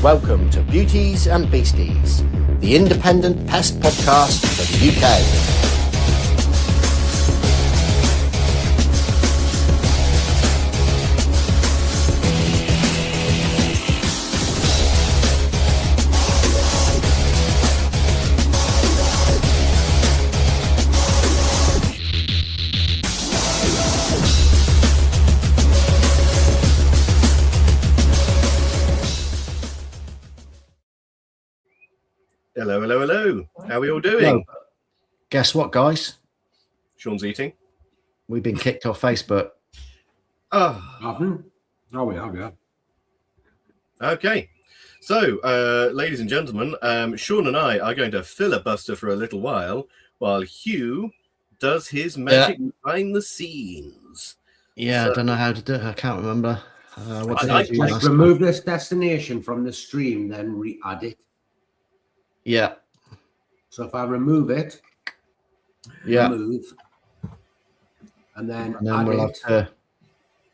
welcome to Beauties and Beasties, the independent pest podcast for the UK. Hello. How are we all doing? Hello. Guess what, guys? Sean's eating. We've been kicked off Facebook. Oh, we have, yeah. Okay. So, ladies and gentlemen, Sean and I are going to filibuster for a little while Hugh does his magic behind the scenes. Yeah, so, I don't know how to do it. I can't remember. Remove this destination from the stream, then re-add it. Yeah. So if I remove it, remove, and then we'll have to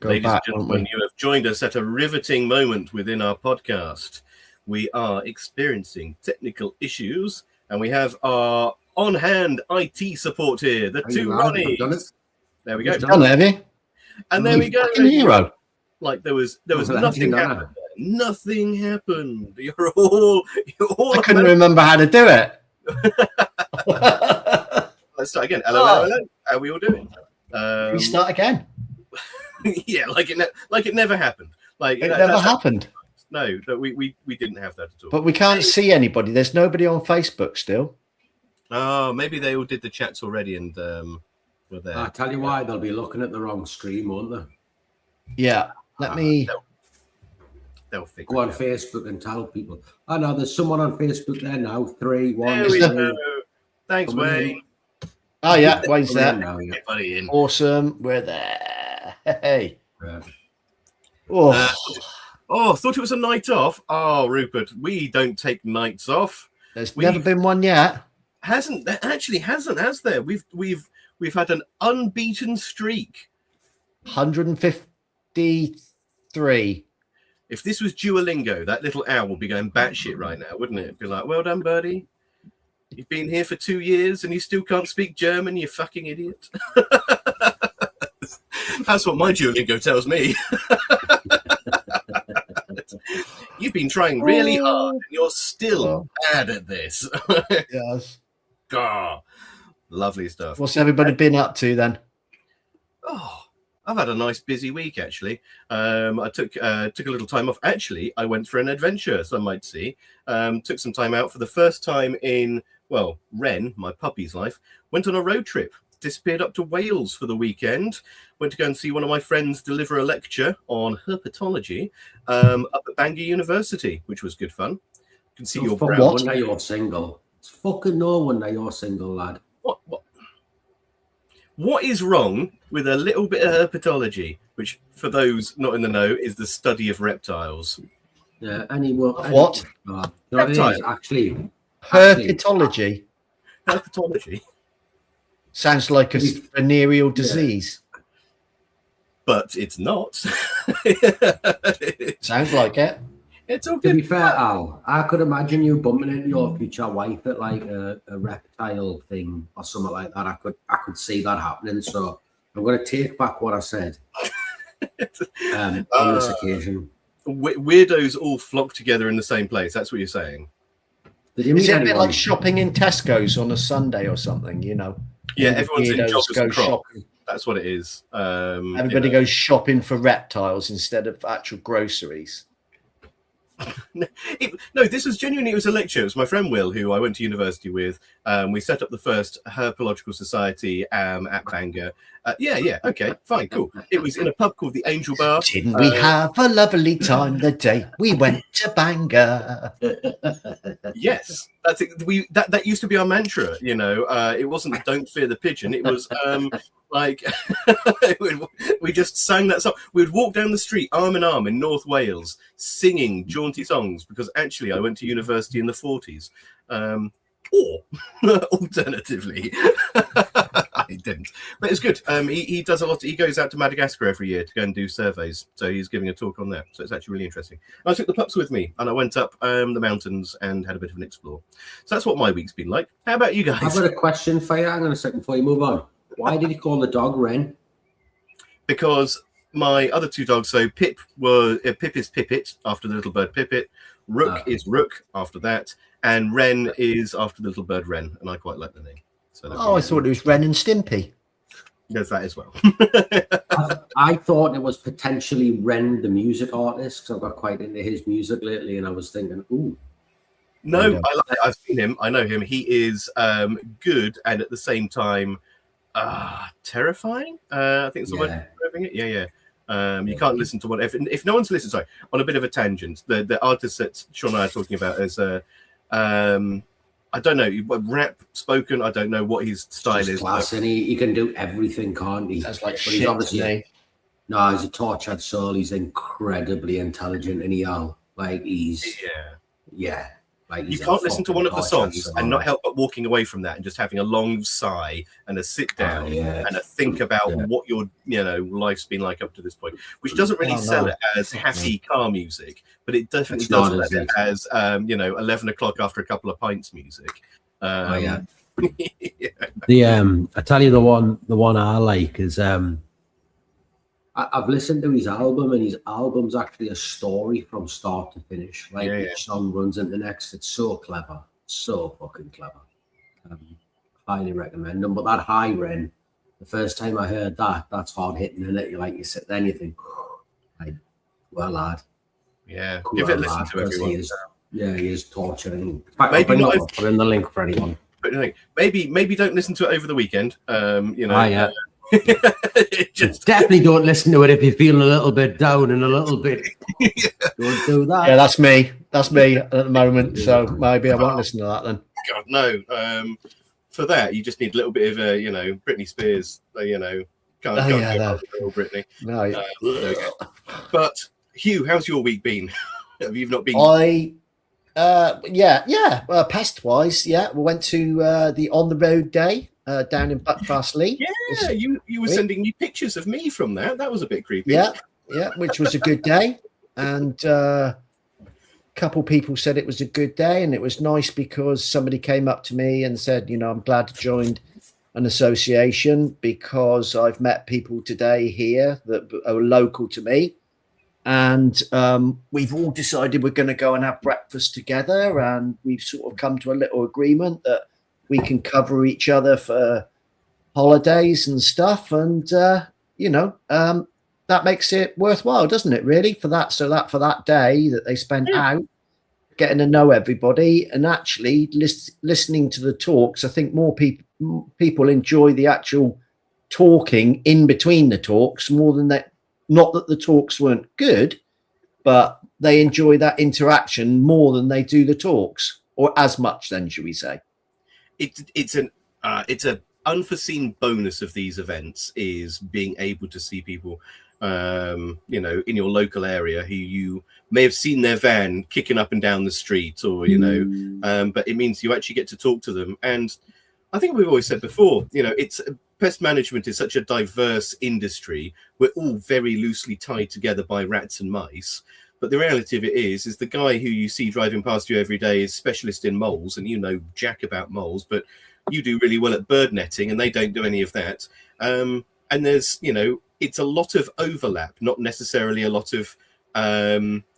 go ladies back. And gentlemen, you have joined us at a riveting moment within our podcast. We are experiencing technical issues, and we have our on-hand IT support here. The two Ronnies. There we go. Done it, have you? And there we go. Hero. Like there was nothing happened. Nothing happened. You're all. I couldn't remember how to do it. Let's start again. Hello. How are we all doing? We start again. Yeah, like it never happened. Like it never happened. No, we didn't have that at all. But we can't see anybody. There's nobody on Facebook still. Oh, maybe they all did the chats already and were there. I'll tell you why, they'll be looking at the wrong stream, won't they? Yeah. Let me. They'll figure go on Facebook and tell people. Oh no, there's someone on Facebook there now. 3, 1, 2. Thanks, Wayne. Oh yeah, Wayne's there. Now, yeah. Awesome, we're there. Hey. Yeah. Thought it was a night off. Oh, Rupert, we don't take nights off. There's never been one yet. Hasn't, has there? We've had an unbeaten streak. 153. If this was Duolingo, that little owl would be going batshit right now, wouldn't it? It'd be like, well done, birdie. You've been here for 2 years and you still can't speak German, you fucking idiot. That's what my Duolingo tells me. You've been trying really hard and you're still bad at this. Yes. God, lovely stuff. What's everybody been up to then? I've had a nice busy week, actually. I took a little time off. Actually, I went for an adventure, some might see. Took some time out for the first time in, Ren, my puppy's life. Went on a road trip. Disappeared up to Wales for the weekend. Went to go and see one of my friends deliver a lecture on herpetology up at Bangor University, which was good fun. You can see your brow. One day you're single. It's fucking no wonder you're single, lad. What is wrong with a little bit of herpetology, which, for those not in the know, is the study of reptiles? Yeah, what? Reptiles. Actually. Herpetology. Herpetology. Sounds like a venereal disease. But it's not. Sounds like it. It's all good. To be fair, Al, I could imagine you bumping into your future wife at like a reptile thing or something like that. I could see that happening. So I'm going to take back what I said on this occasion. Weirdos all flock together in the same place. That's what you're saying. Is it a bit like shopping in Tesco's on a Sunday or something, you know? Yeah, everyone's in joggers and Crocs. That's what it is. Everybody goes shopping for reptiles instead of actual groceries. No, this was genuinely, it was a lecture. It was my friend Will, who I went to university with. We set up the first herpetological society at Bangor. Okay, fine, cool. It was in a pub called the Angel Bar. Didn't we have a lovely time the day we went to Bangor? Yes, that's it. That used to be our mantra, you know. It wasn't "Don't fear the pigeon." It was like we just sang that song. We'd walk down the street arm in arm in North Wales, singing jaunty songs. Because actually, I went to university in the 40s. Or alternatively, I He didn't, but it's good. He does a lot. He goes out to Madagascar every year to go and do surveys. So he's giving a talk on that. So it's actually really interesting. I took the pups with me, and I went up the mountains and had a bit of an explore. So that's what my week's been like. How about you guys? I've got a question for you. Hang on a second before you move on. Why did he call the dog Ren? Because my other two dogs, so Pip is Pippet after the little bird Pippet. Rook is Rook after that, and Ren is after the little bird Ren, and I quite like the name. So I thought it was Ren and Stimpy. There's that as well. I thought it was potentially Ren, the music artist, because I've got quite into his music lately, and I was thinking, ooh. No, I've seen him. I know him. He is good and at the same time terrifying. I think it's the word describing it. Yeah. You can't listen to whatever. If no one's listened, sorry, on a bit of a tangent, the artist that Sean and I are talking about is I don't know, rap spoken. I don't know what his style is. Class, and he can do everything, can't he? That's like but shit he's obviously today. No, he's a tortured soul. He's incredibly intelligent, and he's like you can't listen to one of the songs and not help but walking away from that and just having a long sigh and a sit down and a think about what your life's been like up to this point, which doesn't really sell it as happy car music, but it definitely does sell it as 11 o'clock after a couple of pints music. I tell you the one I like is I've listened to his album, and his album's actually a story from start to finish. Each song runs into the next. It's so clever, so fucking clever. Highly recommend them. But that High Ren, the first time I heard that's hard hitting, and you sit there and you think, well, lad. Yeah, give it a listen to everyone. He is torturing. Maybe not. Put in the link for anyone. But maybe don't listen to it over the weekend. Just definitely don't listen to it if you're feeling a little bit down and a little bit. Don't do that. Yeah, that's me. That's me at the moment. So maybe I won't listen to that then. God, no. For that, you just need a little bit of Britney Spears. Can't go Britney. No. But Hugh, how's your week been? Have you not been? Pest wise, we went to the on the road day. Down in Buckfast Lee. Yeah, you were sending me pictures of me from that. That was a bit creepy. Yeah, which was a good day. And a couple people said it was a good day, and it was nice because somebody came up to me and said, I'm glad to join an association because I've met people today here that are local to me. And we've all decided we're going to go and have breakfast together, and we've sort of come to a little agreement that we can cover each other for holidays and stuff. And, that makes it worthwhile, doesn't it, really, for that? So that for that day that they spent out getting to know everybody and actually listening to the talks, I think more people enjoy the actual talking in between the talks more than that. Not that the talks weren't good, but they enjoy that interaction more than they do the talks, or as much then, should we say. It's an unforeseen bonus of these events is being able to see people, in your local area who you may have seen their van kicking up and down the street, or but it means you actually get to talk to them. And I think we've always said before, it's pest management is such a diverse industry. We're all very loosely tied together by rats and mice. But the reality of it is the guy who you see driving past you every day is specialist in moles, and jack about moles, but you do really well at bird netting, and they don't do any of that. And there's, it's a lot of overlap, not necessarily a lot of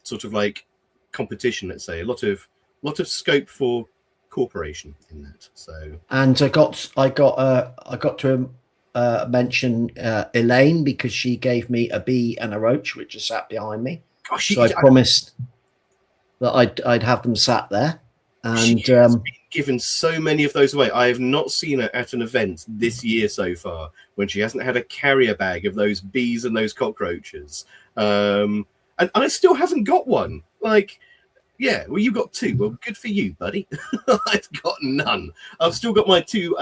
sort of like competition. Let's say a lot of scope for cooperation in that. So, and I got to mention Elaine because she gave me a bee and a roach, which is sat behind me. So I promised that I'd have them sat there, and been given so many of those away. I have not seen her at an event this year so far when she hasn't had a carrier bag of those bees and those cockroaches, and I still haven't got one. Well, you got two. Well, good for you, buddy. I've got none. I've still got my two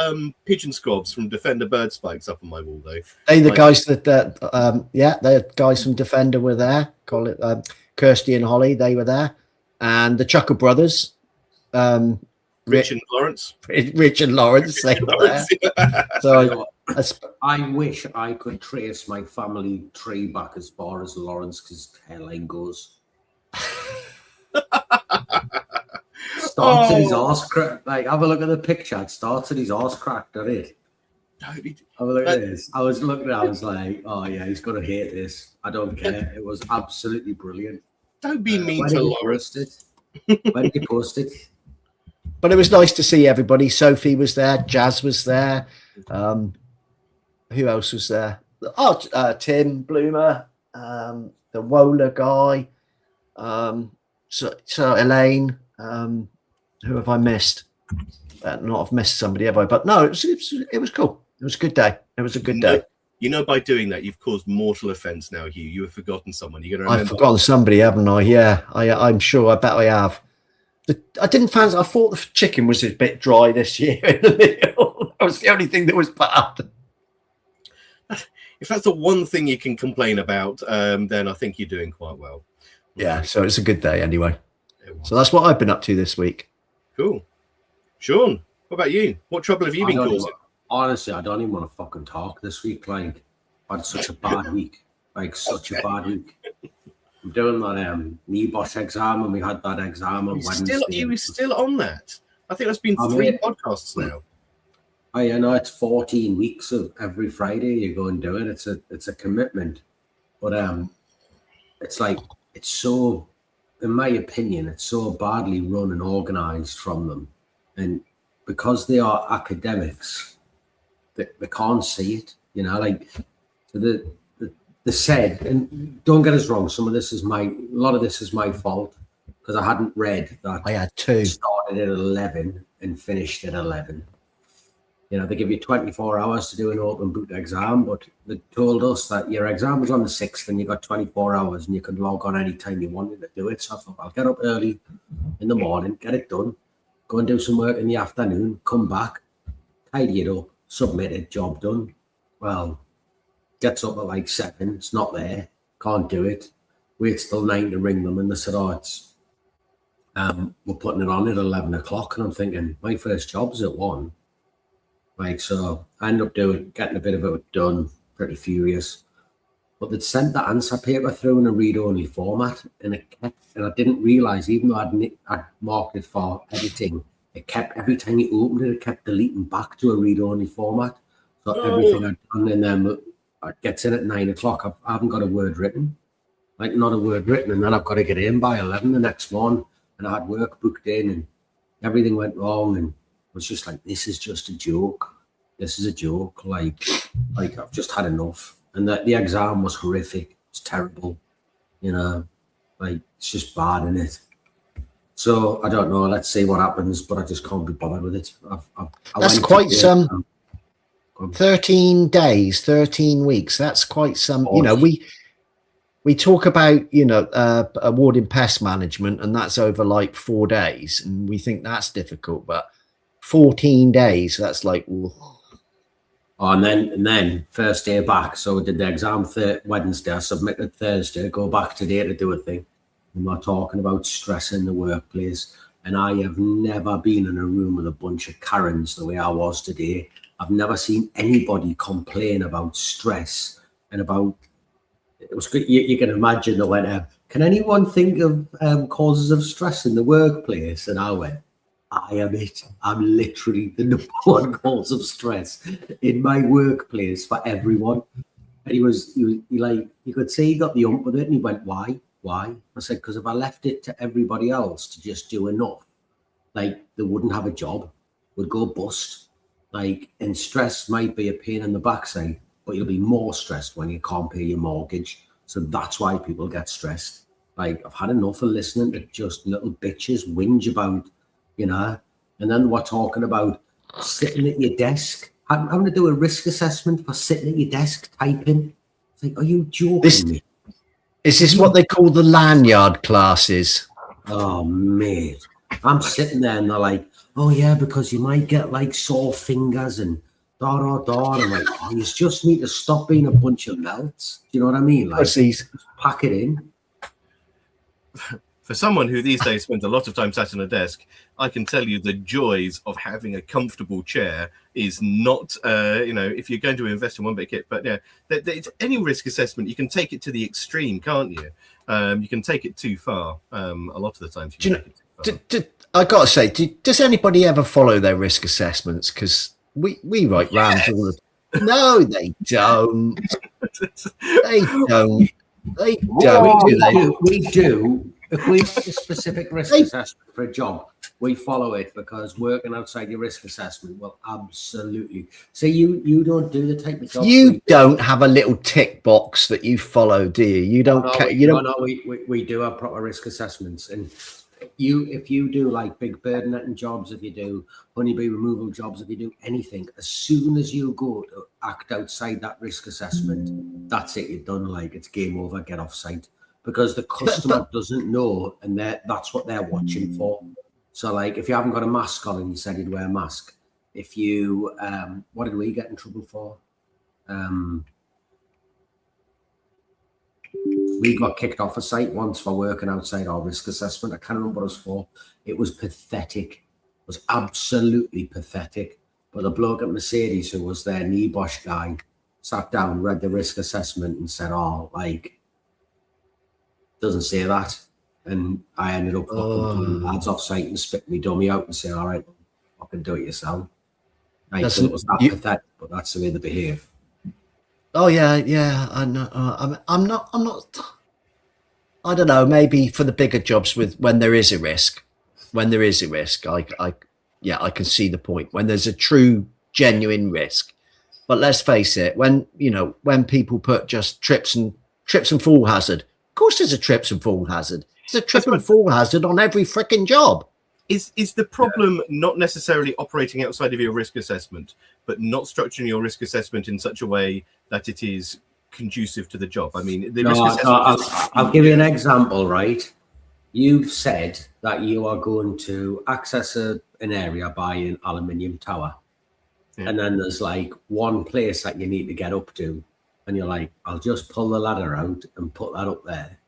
pigeon squabs from Defender bird spikes up on my wall, though. The guys the guys from Defender were there. Call it Kirsty and Holly. They were there, and the Chuckle brothers, Rich and Lawrence. Rich and Lawrence. They were there. So I wish I could trace my family tree back as far as Lawrence's hairline goes. Starts at his arse crack. Like, have a look at the picture. It starts at his arse crack, doesn't it? Have a look at this. I was looking at it, I was like, oh yeah, he's gonna hate this. I don't care. It was absolutely brilliant. Don't be mean to Lawrence. When did you post it? But it was nice to see everybody. Sophie was there, Jazz was there. Who else was there? Oh, Tim Bloomer, the Wola guy, so Elaine. Who have I missed? Not have missed somebody, have I? But no, it was cool. It was a good day. It was a good day. You know, by doing that, you've caused mortal offence now, Hugh. You have forgotten someone. You're going to remember. I've forgotten somebody, haven't I? Yeah, I'm sure. I bet I have. I didn't fancy. I thought the chicken was a bit dry this year in the middle. That was the only thing that was bad. If that's the one thing you can complain about, then I think you're doing quite well. Yeah, so it's a good day anyway. So that's what I've been up to this week. Cool. Sean, what about you? What trouble have you been causing? Honestly, I don't even want to fucking talk this week. Like, I had such a bad week. Like, such a bad week. I'm doing that NEBOSH exam, and we had that exam on Wednesday. You were still on that? I think that's been 3 podcasts now. Oh, yeah, no, it's 14 weeks of every Friday you go and do it. It's a commitment. But it's like, it's so, in my opinion, it's so badly run and organised from them. And because they are academics, they can't see it, you know, like, so the said, and don't get us wrong, a lot of this is my fault, because I hadn't read that. I had 2. Started at 11 and finished at 11. You know, they give you 24 hours to do an open book exam, but they told us that your exam was on the 6th and you got 24 hours and you could log on anytime you wanted to do it. So I thought, I'll get up early in the morning, get it done, go and do some work in the afternoon, come back, tidy it up, submit it, job done. Well, gets up at like 7, it's not there, can't do it. Waits till 9 to ring them, and they said, oh, we're putting it on at 11 o'clock. And I'm thinking, my first job's at 1. Like, so I end up getting a bit of it done, pretty furious. But they'd sent the answer paper through in a read-only format, and I didn't realise, even though I'd marked it for editing, it kept, every time you opened it kept deleting back to a read-only format. So everything I'd done, and then it gets in at 9 o'clock. I haven't got a word written, like not a word written, and then I've got to get in by 11 the next morning, and I had work booked in, and everything went wrong, and was just like, this is just a joke. This is a joke. Like I've just had enough. And the exam was horrific. It's terrible. You know, like, it's just bad, in it. So I don't know. Let's see what happens, but I just can't be bothered with it. That's quite some 13 days, 13 weeks. That's quite some, you know, we talk about, you know, awarding pest management, and that's over like 4 days. And we think that's difficult, but 14 days, that's like, ooh. Oh, and then first day back. So I did the exam Wednesday. I submitted Thursday. Go back today to do a thing. And we're talking about stress in the workplace. And I have never been in a room with a bunch of Karens the way I was today. I've never seen anybody complain about stress and about. It was good. You can imagine they went, can anyone think of causes of stress in the workplace? And I went, I am it. I'm literally the number one cause of stress in my workplace for everyone. And he like, you could say he got the ump with it, and he went, why? I said, because if I left it to everybody else to just do enough, like, they wouldn't have a job, would go bust. Like, and stress might be a pain in the backside, but you'll be more stressed when you can't pay your mortgage. So that's why people get stressed. Like, I've had enough of listening to just little bitches whinge about, you know, and then we're talking about sitting at your desk. I'm having to do a risk assessment for sitting at your desk typing. It's like, are you joking me? Is this what they call the lanyard classes? Oh, mate. I'm sitting there and they're like, oh, yeah, because you might get like sore fingers and da. I'm like, oh, you just need to stop being a bunch of melts. Do you know what I mean? Like, just pack it in. For someone who these days spends a lot of time sat on a desk, I can tell you the joys of having a comfortable chair is not, if you're going to invest in one bit kit. But yeah, it's any risk assessment, you can take it to the extreme, can't you? You can take it too far. A lot of the times. I got to say, does anybody ever follow their risk assessments? Because we write rounds all the time. No, they don't. They don't. They don't, do they? We do. If we have a specific risk assessment for a job, we follow it because working outside your risk assessment will absolutely. So you don't do the type of job. You don't have a little tick box that you follow, do you? You don't. We do have proper risk assessments, and if you do like big bird netting jobs, if you do honeybee removal jobs, if you do anything, as soon as you go to act outside that risk assessment, that's it. You're done. Like it's game over. Get off site. Because the customer doesn't know, and that's what they're watching for. So, like, if you haven't got a mask on and you said you'd wear a mask, if you, what did we get in trouble for? We got kicked off a site once for working outside our risk assessment. I can't remember what it was for. It was pathetic. It was absolutely pathetic. But the bloke at Mercedes, who was their Nibosh guy, sat down, read the risk assessment and said, doesn't say that. And I ended up fucking the lads off site and spit me dummy out and say, all right, I can do it yourself. It was that pathetic, but that's the way they behave. Oh yeah. I know. I'm not. I don't know. Maybe for the bigger jobs when there is a risk, I can see the point. When there's a true, genuine risk, but let's face it, when people put just trips and fall hazard. Of course, there's a trips and fall hazard. There's a trip and fall hazard on every freaking job. Is the problem not necessarily operating outside of your risk assessment, but not structuring your risk assessment in such a way that it is conducive to the job? I mean, risk assessment. I'll give you an example, right? You've said that you are going to access an area by an aluminium tower, and then there's like one place that you need to get up to. And you're like, I'll just pull the ladder out and put that up there,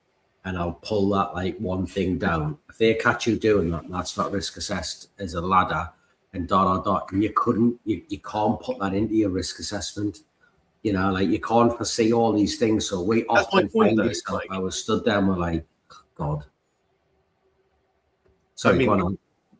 and I'll pull that like one thing down. If they catch you doing that, that's not risk assessed as a ladder, and ... And you can't put that into your risk assessment. Like you can't foresee all these things. So we often find ourselves. I was stood there and we're like, God. Sorry, go on.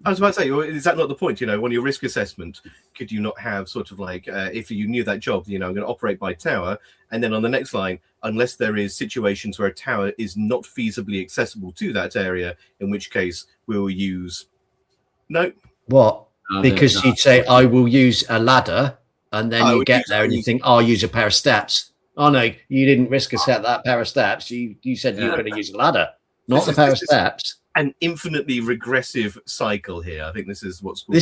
I was about to say, is that not the point? On your risk assessment, could you not have sort of like, if you knew that job, I'm going to operate by tower, and then on the next line, unless there is situations where a tower is not feasibly accessible to that area, in which case we'll use what? Because you'd say, I will use a ladder, and then you get there and you think, I'll use a pair of steps. Oh no, you didn't risk assess that pair of steps. You said you were going to use a ladder, not the pair of steps. An infinitely regressive cycle here. I think this is what's called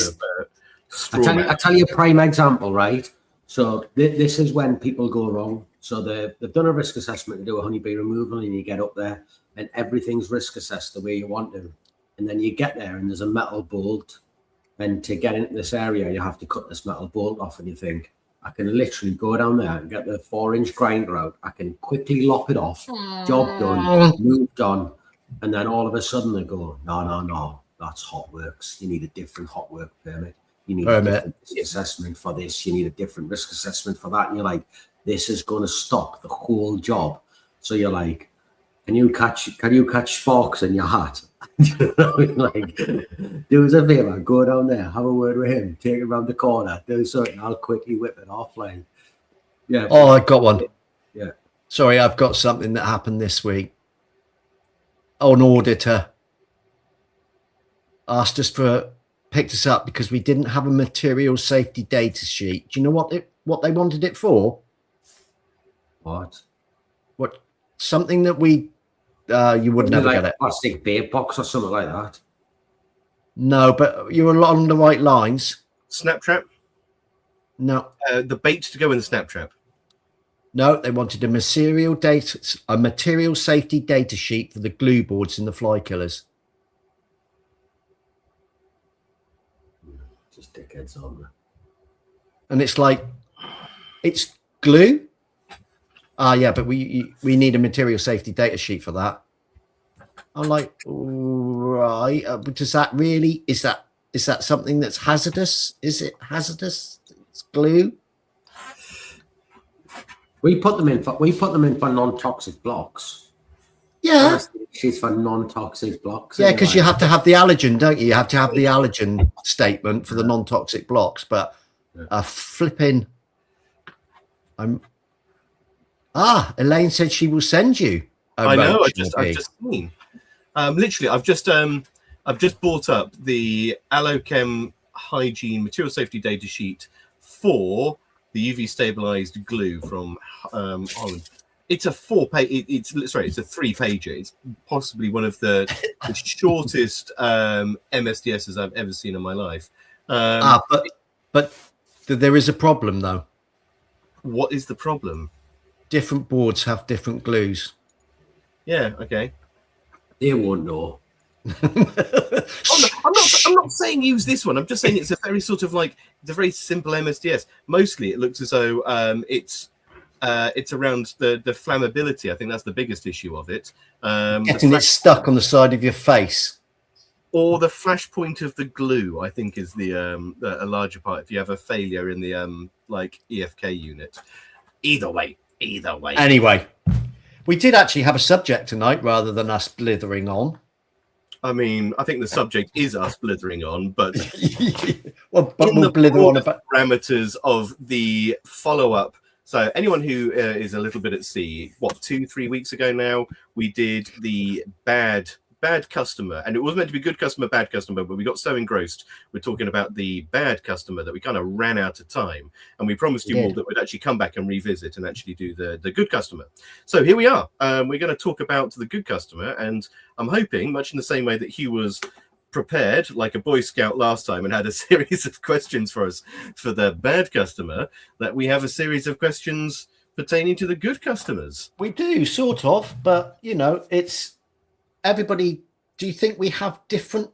I tell you a prime example, right? So this is when people go wrong. So they've done a risk assessment to do a honeybee removal, and you get up there and everything's risk assessed the way you want to. And then you get there and there's a metal bolt. And to get into this area, you have to cut this metal bolt off, and you think, I can literally go down there and get the 4-inch grinder out. I can quickly lop it off. Job done, moved on. And then all of a sudden they go, no, that's hot works. You need a different hot work permit. You need a different risk assessment for this. You need a different risk assessment for that. And you're like, this is going to stop the whole job. So you're like, can you catch sparks in your hat? Like, do us a favor, go down there, have a word with him, take it around the corner, do something. I'll quickly whip it off. Like, yeah. Oh, I got one. Yeah. Sorry, I've got something that happened this week. An auditor asked us picked us up because we didn't have a material safety data sheet. Do you know what they wanted it for? What? Something that we you would never like get it. Plastic beer box or something like that. No, but you're along the right lines. Snap trap? No. The bait to go in the snap trap. No, they wanted a material safety data sheet for the glue boards and the fly killers. Just dickheads on there. And it's like, it's glue. Yeah, but we need a material safety data sheet for that. I'm like, right. Does that really, is that something that's hazardous? Is it hazardous? It's glue. We put them in for non-toxic blocks. Yeah. She's for non-toxic blocks. Yeah, because you have to have the allergen, don't you? You have to have the allergen statement for the non-toxic blocks. But flipping, Elaine said she will send you. I know. I've just seen. Literally, I've just bought up the Allochem Hygiene Material Safety Data Sheet for the UV stabilized glue from Holland. It's a 4-page. It's a 3-pager. It's possibly one of the shortest MSDSs I've ever seen in my life. But there is a problem though. What is the problem? Different boards have different glues. Yeah. Okay. They won't know. I'm not saying use this one. I'm just saying it's a very sort of like it's a very simple MSDS. Mostly, it looks as though it's around the flammability. I think that's the biggest issue of it. Getting it stuck on the side of your face, or the flash point of the glue. I think is a larger part. If you have a failure in the like EFK unit, either way. Anyway, we did actually have a subject tonight rather than us blithering on. I mean, I think the subject is us blithering on, but but we'll blither on about parameters of the follow-up. So anyone who is a little bit at sea, 2-3 weeks ago now, we did the bad customer, and it was meant to be good customer, bad customer, but we got so engrossed with talking about the bad customer that we kind of ran out of time, and we promised you all that we'd actually come back and revisit and actually do the good customer. So here we are. We're going to talk about the good customer, and I'm hoping, much in the same way that Hugh was prepared like a Boy Scout last time and had a series of questions for us for the bad customer, that we have a series of questions pertaining to the good customers. We do, sort of, but it's everybody. Do you think we have different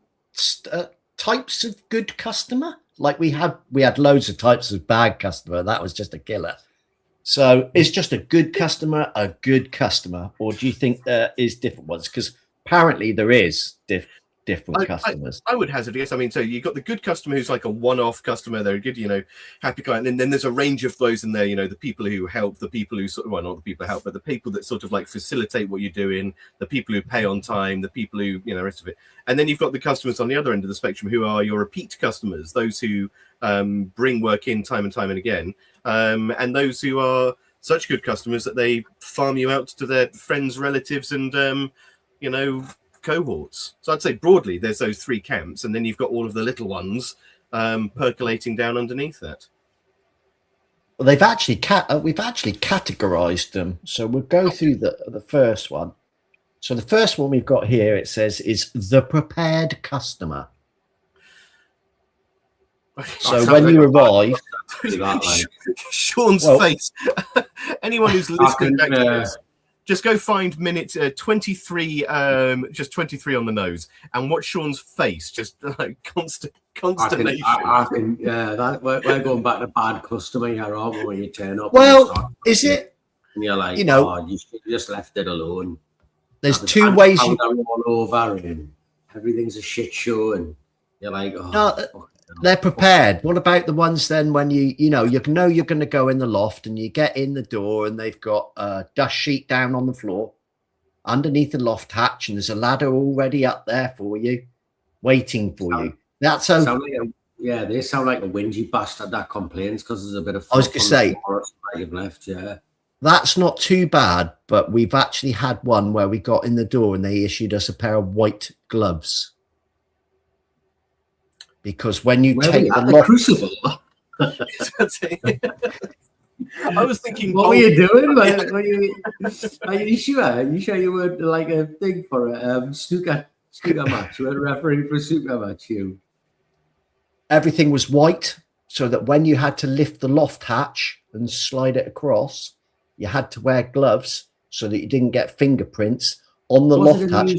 types of good customer? Like we had loads of types of bad customer. That was just a killer. So it's just a good customer, or do you think there is different ones? Because apparently there is different customers. I would hazard a guess. I mean, so you've got the good customer who's like a one-off customer. They're a good, happy client. And then there's a range of those in there, the people who help, the people who not the people who help, but the people that sort of like facilitate what you're doing, the people who pay on time, the people who, rest of it. And then you've got the customers on the other end of the spectrum who are your repeat customers, those who bring work in time and time and again. And those who are such good customers that they farm you out to their friends, relatives, and, cohorts. So I'd say broadly there's those 3 camps, and then you've got all of the little ones percolating down underneath that. Well, we've actually categorized them, so we'll go through the first one. So the first one we've got here, it says, is the prepared customer. So when you arrive, Sean's face. Anyone who's listening back to this, just go find minute 23, just 23 on the nose, and watch Sean's face, just like consternation. We're going back to bad customer here, aren't we, when you turn up? Well, is it? And you're like, you should have just left it alone. There's 2 ways you all over, and everything's a shit show, and you're like, they're prepared. What about the ones then when you're going to go in the loft and you get in the door and they've got a dust sheet down on the floor underneath the loft hatch and there's a ladder already up there for you, waiting for you. That's so. They sound like a whingy bastard that complains because there's a bit of. I was going to say you've left, that's not too bad, but we've actually had one where we got in the door and they issued us a pair of white gloves. Because when you take the crucible, I was thinking, what were you doing? Are you sure? Are you sure you weren't like a thing for a snooker match? You weren't refereeing for a snooker match, you? Everything was white, so that when you had to lift the loft hatch and slide it across, you had to wear gloves so that you didn't get fingerprints on the loft hatch.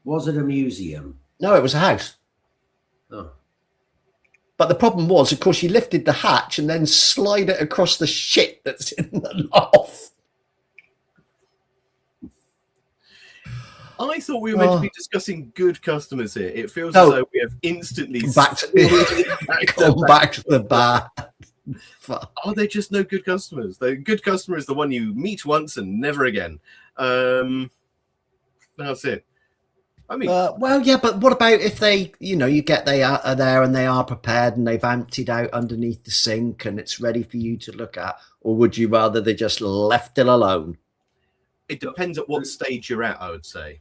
Was it a museum? No, it was a house. Oh. But the problem was, of course, you lifted the hatch and then slide it across the shit that's in the loft. I thought we were meant to be discussing good customers here. It feels No. as though we have instantly Come back to the bar. Are there just no good customers? The good customer is the one you meet once and never again. That's it. I mean, well, yeah, but what about if they, you get they are there and they are prepared and they've emptied out underneath the sink and it's ready for you to look at, or would you rather they just left it alone? It depends at what stage you're at, I would say.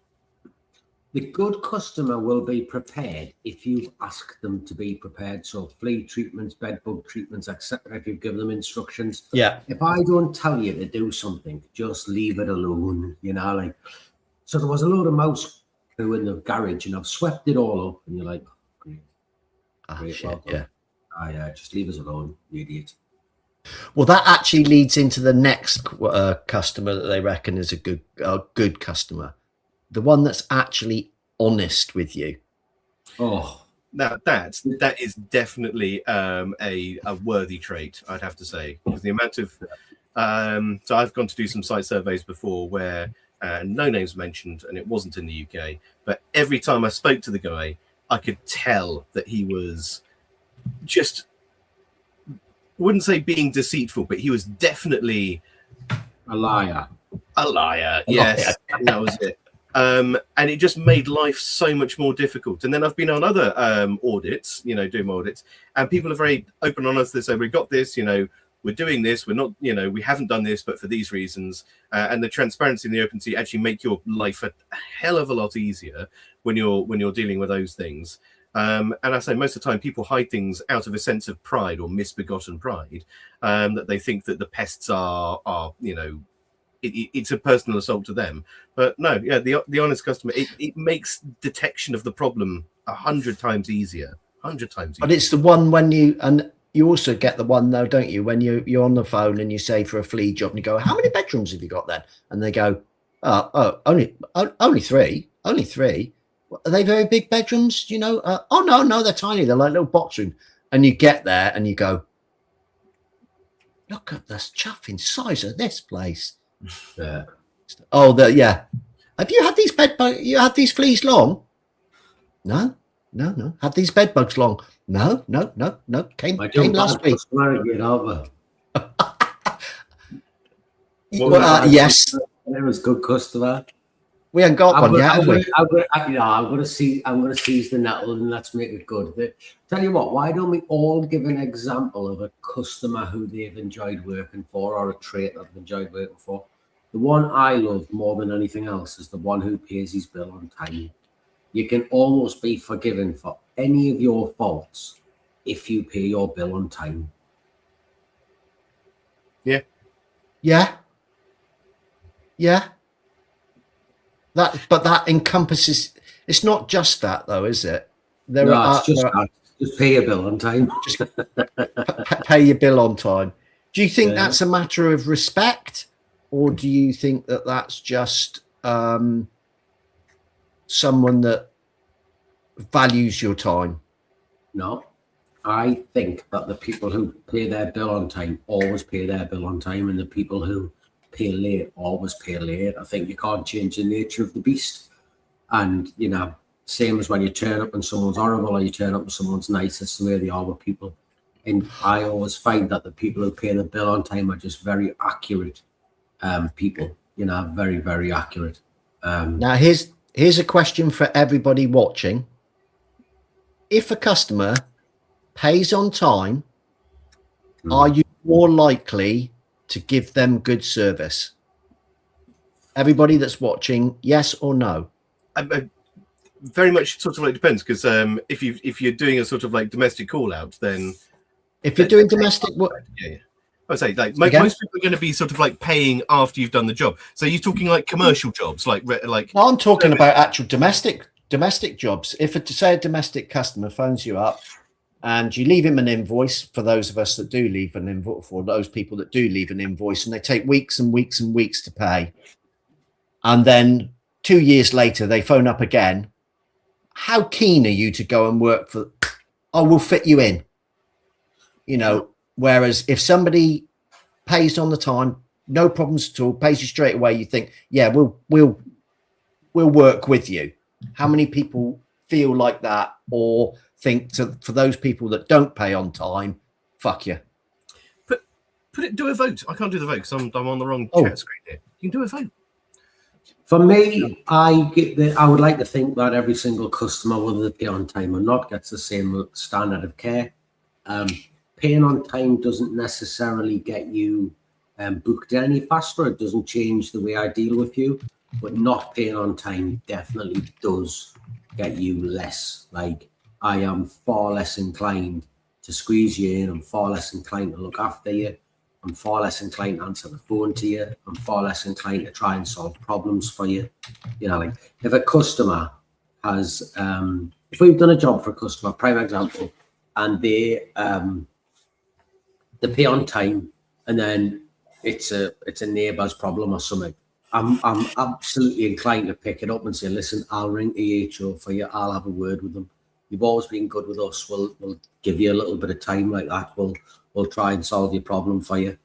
The good customer will be prepared if you ask them to be prepared. So flea treatments, bed bug treatments, etc. If you give them instructions. Yeah. If I don't tell you to do something, just leave it alone. So there was a load of mouse poo in the garage and I've swept it all up. And you're like, great. Shit, well yeah. Yeah, just leave us alone, you idiot. Well, that actually leads into the next customer that they reckon is a good customer. The one that's actually honest with you. Oh, now that is definitely a worthy trait, I'd have to say, because the amount of so I've gone to do some site surveys before where no names mentioned, and it wasn't in the UK, but every time I spoke to the guy, I could tell that he was just, wouldn't say being deceitful, but he was definitely a liar. Yes, that was it. And it just made life so much more difficult. And then I've been on other audits, doing my audits, and people are very open and honest. They say, we've got this, we're doing this, we're not, we haven't done this, but for these reasons. And the transparency and the openty actually make your life a hell of a lot easier when you're dealing with those things. And I say most of the time people hide things out of a sense of pride or misbegotten pride, that they think that the pests are it's a personal assault to them. But no, yeah, the honest customer, it makes detection of the problem 100 times easier. 100 times easier. But it's the one when you also get the one though, don't you? When you're on the phone and you say for a flea job and you go, how many bedrooms have you got then? And they go, only three. Only three. Are they very big bedrooms? Oh no, they're tiny. They're like little box rooms. And you get there and you go, look at this chuffing size of this place. Yeah. Yeah. Have you had these you had these fleas long? No. Had these bed bugs long? No. Came last week. Yes. It was good customer. We haven't got one yet, have we? I'm going to seize the nettle and let's make it good. Tell you what, why don't we all give an example of a customer who they've enjoyed working for, or a trait that they've enjoyed working for? The one I love more than anything else is the one who pays his bill on time. You can almost be forgiven for any of your faults if you pay your bill on time. Yeah. That encompasses. It's not just that, though, is it? Just pay your bill on time. Just pay your bill on time. Do you think that's a matter of respect, or do you think that that's just someone that values your time? No, I think that the people who pay their bill on time always pay their bill on time, and the people who pay late always pay late. I think you can't change the nature of the beast. And, same as when you turn up and someone's horrible or you turn up and someone's nice, it's the way they are with people. And I always find that the people who pay the bill on time are just very accurate people, very, very accurate. Now, here's a question for everybody watching. If a customer pays on time, are you more likely to give them good service? Everybody that's watching, yes or no? Very much sort of like depends, because if you're doing a sort of like domestic call out, then if you're doing domestic work, I say like most people are going to be sort of like paying after you've done the job. So you're talking like commercial jobs, like well, I'm talking about actual domestic jobs. If say a domestic customer phones you up and you leave him an invoice, for those of us that do leave an invoice, for those people that do leave an invoice, and they take weeks and weeks and weeks to pay, and then 2 years later they phone up again, how keen are you to go and work for? Oh, we'll fit you in. Whereas if somebody pays on the time, no problems at all, pays you straight away, you think, yeah, we'll we'll work with you. How many people feel like that, or think for those people that don't pay on time, fuck you? Do a vote. I can't do the vote because I'm on the wrong chat screen here. You can do a vote. For me, I would like to think that every single customer, whether they pay on time or not, gets the same standard of care. Paying on time doesn't necessarily get you booked any faster. It doesn't change the way I deal with you, but not paying on time definitely does get you less. Like, I am far less inclined to squeeze you in. I'm far less inclined to look after you. I'm far less inclined to answer the phone to you. I'm far less inclined to try and solve problems for you. You know, like, if a customer has, if we've done a job for a customer, prime example, and they pay on time, and then it's a neighbour's problem or something, I'm absolutely inclined to pick it up and say, listen, I'll ring EHO for you. I'll have a word with them. You've always been good with us. We'll give you a little bit of time like that. We'll try and solve your problem for you.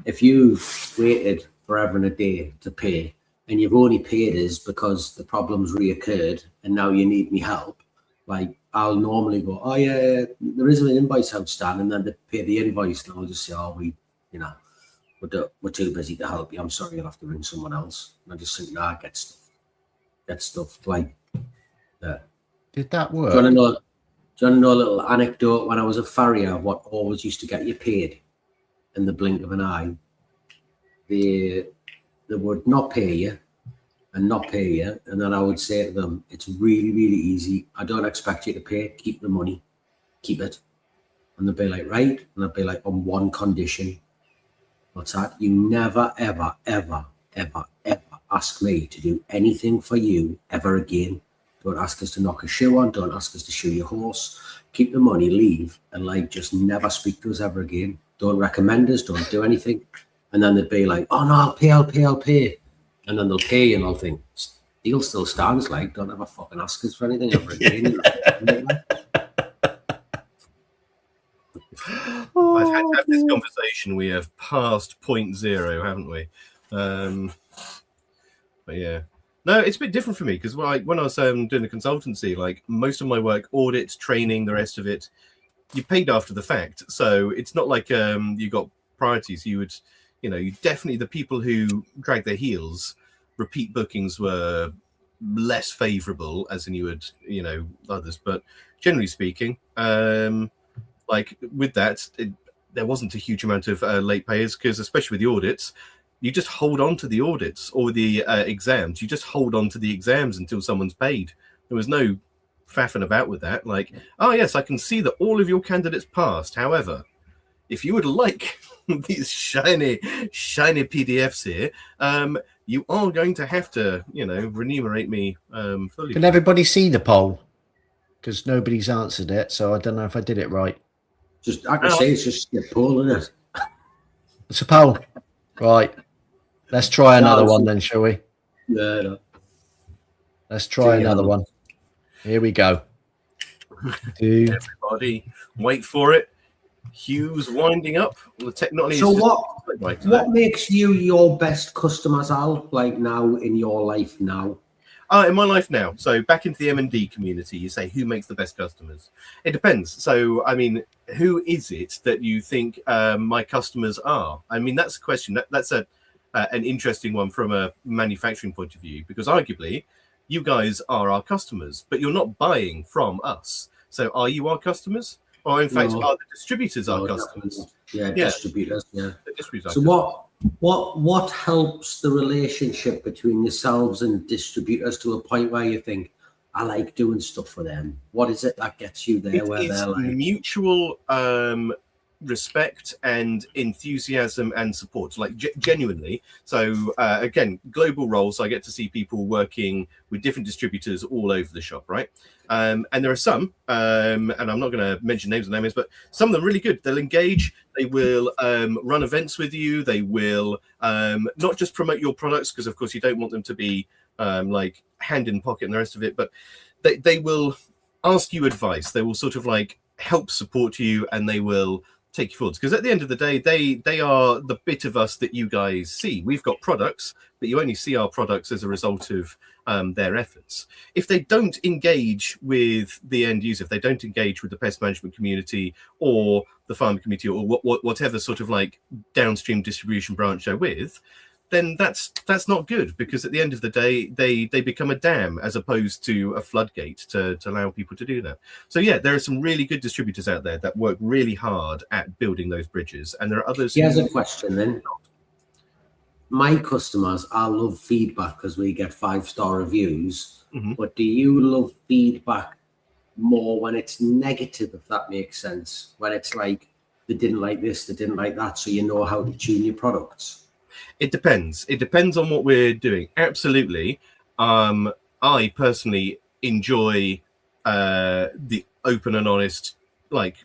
If you've waited forever and a day to pay, and you've only paid us because the problem's reoccurred and now you need me help, like, I'll normally go, oh yeah, there is an invoice outstanding, and then they pay the invoice, and I'll just say, oh, we're too busy to help you. I'm sorry, you'll have to ring someone else. And I just think, nah, get stuff. Like, did that work? Do you want to know a little anecdote? When I was a farrier, what always used to get you paid in the blink of an eye, they would not pay you, and then I would say to them, it's really, really easy. I don't expect you to pay. Keep the money. Keep it. And they'd be like, right? And I'd be like, on one condition. What's that? You never, ever, ever, ever, ever ask me to do anything for you ever again. Don't ask us to knock a shoe on. Don't ask us to shoe your horse. Keep the money, leave, and like, just never speak to us ever again. Don't recommend us. Don't do anything. And then they'd be like, oh no, I'll pay. And then they'll pay you, and I'll think, deal still stands. Like, don't ever fucking ask us for anything ever again. I've had to have this conversation. We have passed 0.0, haven't we? But yeah. No, it's a bit different for me because when I was doing the consultancy, like, most of my work, audits, training, the rest of it, you paid after the fact. So it's not like you got priorities. You definitely, the people who dragged their heels, repeat bookings were less favorable, as in you would, others. But generally speaking, like with that, there wasn't a huge amount of late payers because, especially with the audits, you just hold on to the audits, or the exams. You just hold on to the exams until someone's paid. There was no faffing about with that. Like, oh yes, I can see that all of your candidates passed. However, if you would like these shiny PDFs here, you are going to have to, remunerate me fully. Can everybody see the poll? Because nobody's answered it, so I don't know if I did it right. I can say it's just a poll, isn't it? It's a poll. Right. Let's try another one then, shall we? Yeah. No. Let's try another one. Here we go. Everybody, wait for it. Hugh's winding up. The technology. So what makes you your best customers, Al? Like, now in your life now? In my life now. So back into the M&D community, you say, who makes the best customers? It depends. So, I mean, who is it that you think my customers are? I mean, that's a question. That's an interesting one from a manufacturing point of view, because arguably you guys are our customers, but you're not buying from us. So are you our customers? Or in fact, are the distributors our customers? Yeah, distributors. Yeah. The distributors. So what helps the relationship between yourselves and distributors to a point where you think, I like doing stuff for them? What is it that gets you there? It's mutual respect and enthusiasm and support, like genuinely. So again, global roles, I get to see people working with different distributors all over the shop, right? And there are some, and I'm not going to mention names and names, but some of them really good. They'll engage, they will run events with you, they will not just promote your products, because of course you don't want them to be like hand in pocket and the rest of it, but they will ask you advice, they will sort of like help support you, and they will take you forwards, because at the end of the day, they are the bit of us that you guys see. We've got products, but you only see our products as a result of their efforts. If they don't engage with the end user, if they don't engage with the pest management community or the farming community or whatever sort of like downstream distribution branch they're with, then that's not good, because at the end of the day, they become a dam as opposed to a floodgate to allow people to do that. So yeah, there are some really good distributors out there that work really hard at building those bridges, and there are others. Here's a question then. My customers, I love feedback because we get 5-star reviews. Mm-hmm. But do you love feedback more when it's negative, if that makes sense? When it's like, they didn't like this, they didn't like that, so you know how to tune your products? It depends. It depends on what we're doing. Absolutely. I personally enjoy the open and honest, like,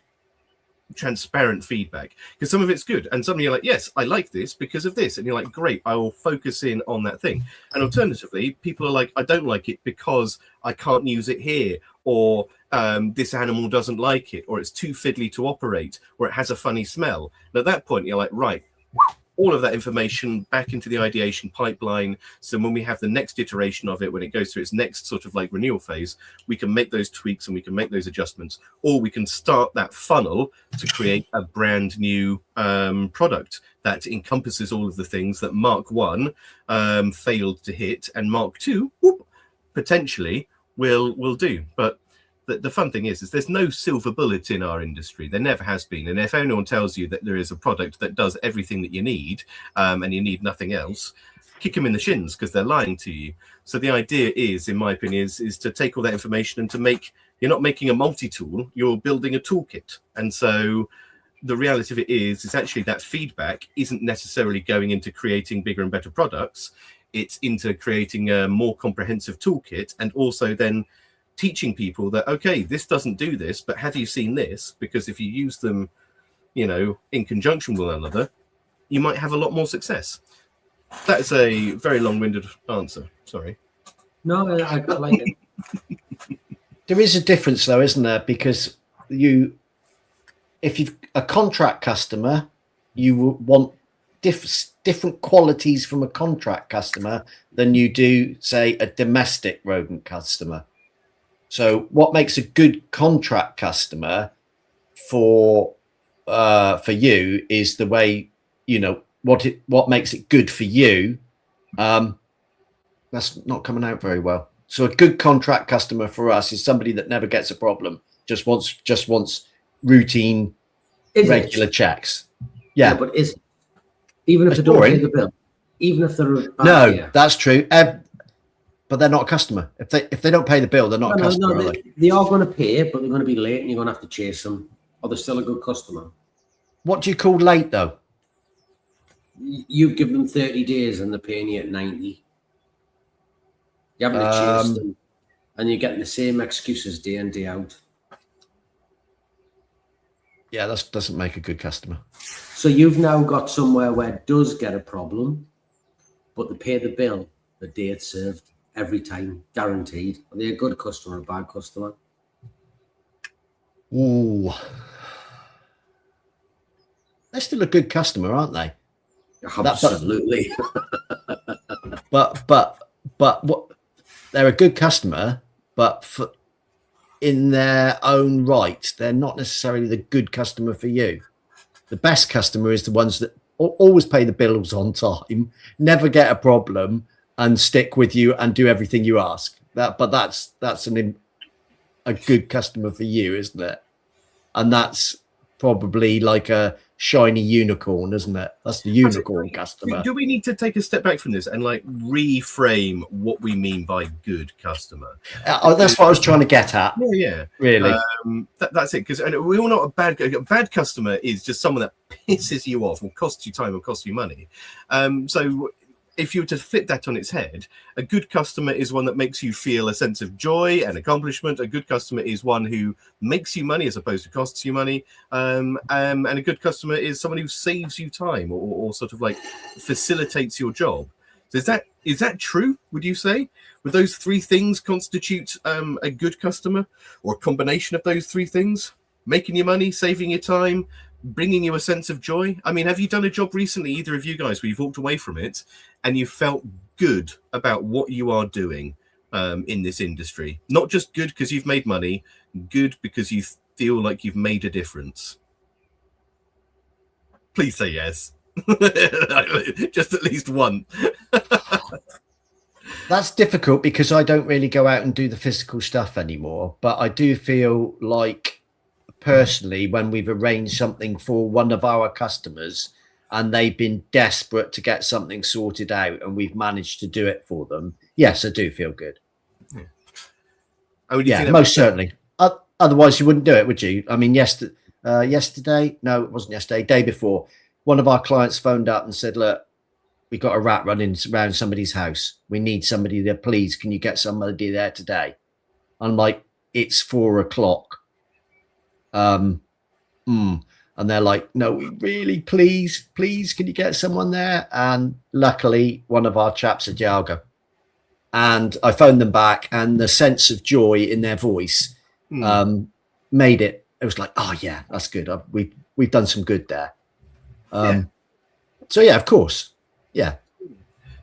transparent feedback, because some of it's good and some of you're like, yes, I like this because of this, and you're like, great, I will focus in on that thing. And alternatively, people are like, I don't like it because I can't use it here, or this animal doesn't like it, or it's too fiddly to operate, or it has a funny smell. And at that point, you're like, right, all of that information back into the ideation pipeline. So when we have the next iteration of it, when it goes through its next sort of like renewal phase, we can make those tweaks and we can make those adjustments, or we can start that funnel to create a brand new product that encompasses all of the things that Mark 1 failed to hit, and Mark 2 potentially will do. But the fun thing is there's no silver bullet in our industry. There never has been. And if anyone tells you that there is a product that does everything that you need, and you need nothing else, kick them in the shins, because they're lying to you. So the idea is, in my opinion, is to take all that information and to make, you're not making a multi-tool, you're building a toolkit. And so the reality of it is actually that feedback isn't necessarily going into creating bigger and better products. It's into creating a more comprehensive toolkit, and also then teaching people that, okay, this doesn't do this, but have you seen this? Because if you use them, you know, in conjunction with one another, you might have a lot more success. That's a very long-winded answer. Sorry. No, I like it. There is a difference, though, isn't there? Because if you've a contract customer, you want different qualities from a contract customer than you do, say, a domestic rodent customer. So what makes a good contract customer for you is the way, you know, what makes it good for you. That's not coming out very well. So a good contract customer for us is somebody that never gets a problem, just wants routine, regular checks. Yeah, but even if they don't pay the bill, even if they're that's true. But they're not a customer. If they don't pay the bill, they're not a customer. No, they are going to pay, but they're going to be late, and you're going to have to chase them, or they're still a good customer. What do you call late, though? You've given them 30 days, and they're paying you at 90. You're having to chase them, and you're getting the same excuses day in, day out. Yeah, that doesn't make a good customer. So you've now got somewhere where it does get a problem, but they pay the bill the day it's served. Every time, guaranteed. Are they a good customer or a bad customer? Ooh. They're still a good customer, aren't they? Absolutely. but what, they're a good customer, but in their own right, they're not necessarily the good customer for you. The best customer is the ones that always pay the bills on time, never get a problem, and stick with you and do everything you ask. That's a good customer for you, isn't it? And that's probably like a shiny unicorn, isn't it? That's the unicorn customer. Do we need to take a step back from this and like reframe what we mean by good customer? That's what I was trying to get at. Yeah. Really. That's it. Because we all know a bad customer is just someone that pisses you off, or costs you time, or costs you money. So if you were to flip that on its head, a good customer is one that makes you feel a sense of joy and accomplishment. A good customer is one who makes you money as opposed to costs you money. And a good customer is someone who saves you time, or sort of like facilitates your job. So is that true, would you say? Would those three things constitute a good customer, or a combination of those three things? Making you money, saving your time, bringing you a sense of joy? I mean, have you done a job recently, either of you guys, where you've walked away from it and you felt good about what you are doing in this industry? Not just good because you've made money, good because you feel like you've made a difference. Please say yes. Just at least one. That's difficult because I don't really go out and do the physical stuff anymore. But I do feel like, personally, when we've arranged something for one of our customers and they've been desperate to get something sorted out and we've managed to do it for them, yes, I do feel good. Yeah, most certainly. Otherwise, you wouldn't do it, would you? I mean, yesterday, no, it wasn't yesterday, day before, one of our clients phoned up and said, look, we got a rat running around somebody's house. We need somebody there. Please, can you get somebody there today? I'm like, it's 4 o'clock. And they're like, no, we really, please, can you get someone there? And luckily, one of our chaps at Jalga. And I phoned them back, and the sense of joy in their voice made it. It was like, oh yeah, that's good. We've done some good there. So yeah, of course. Yeah.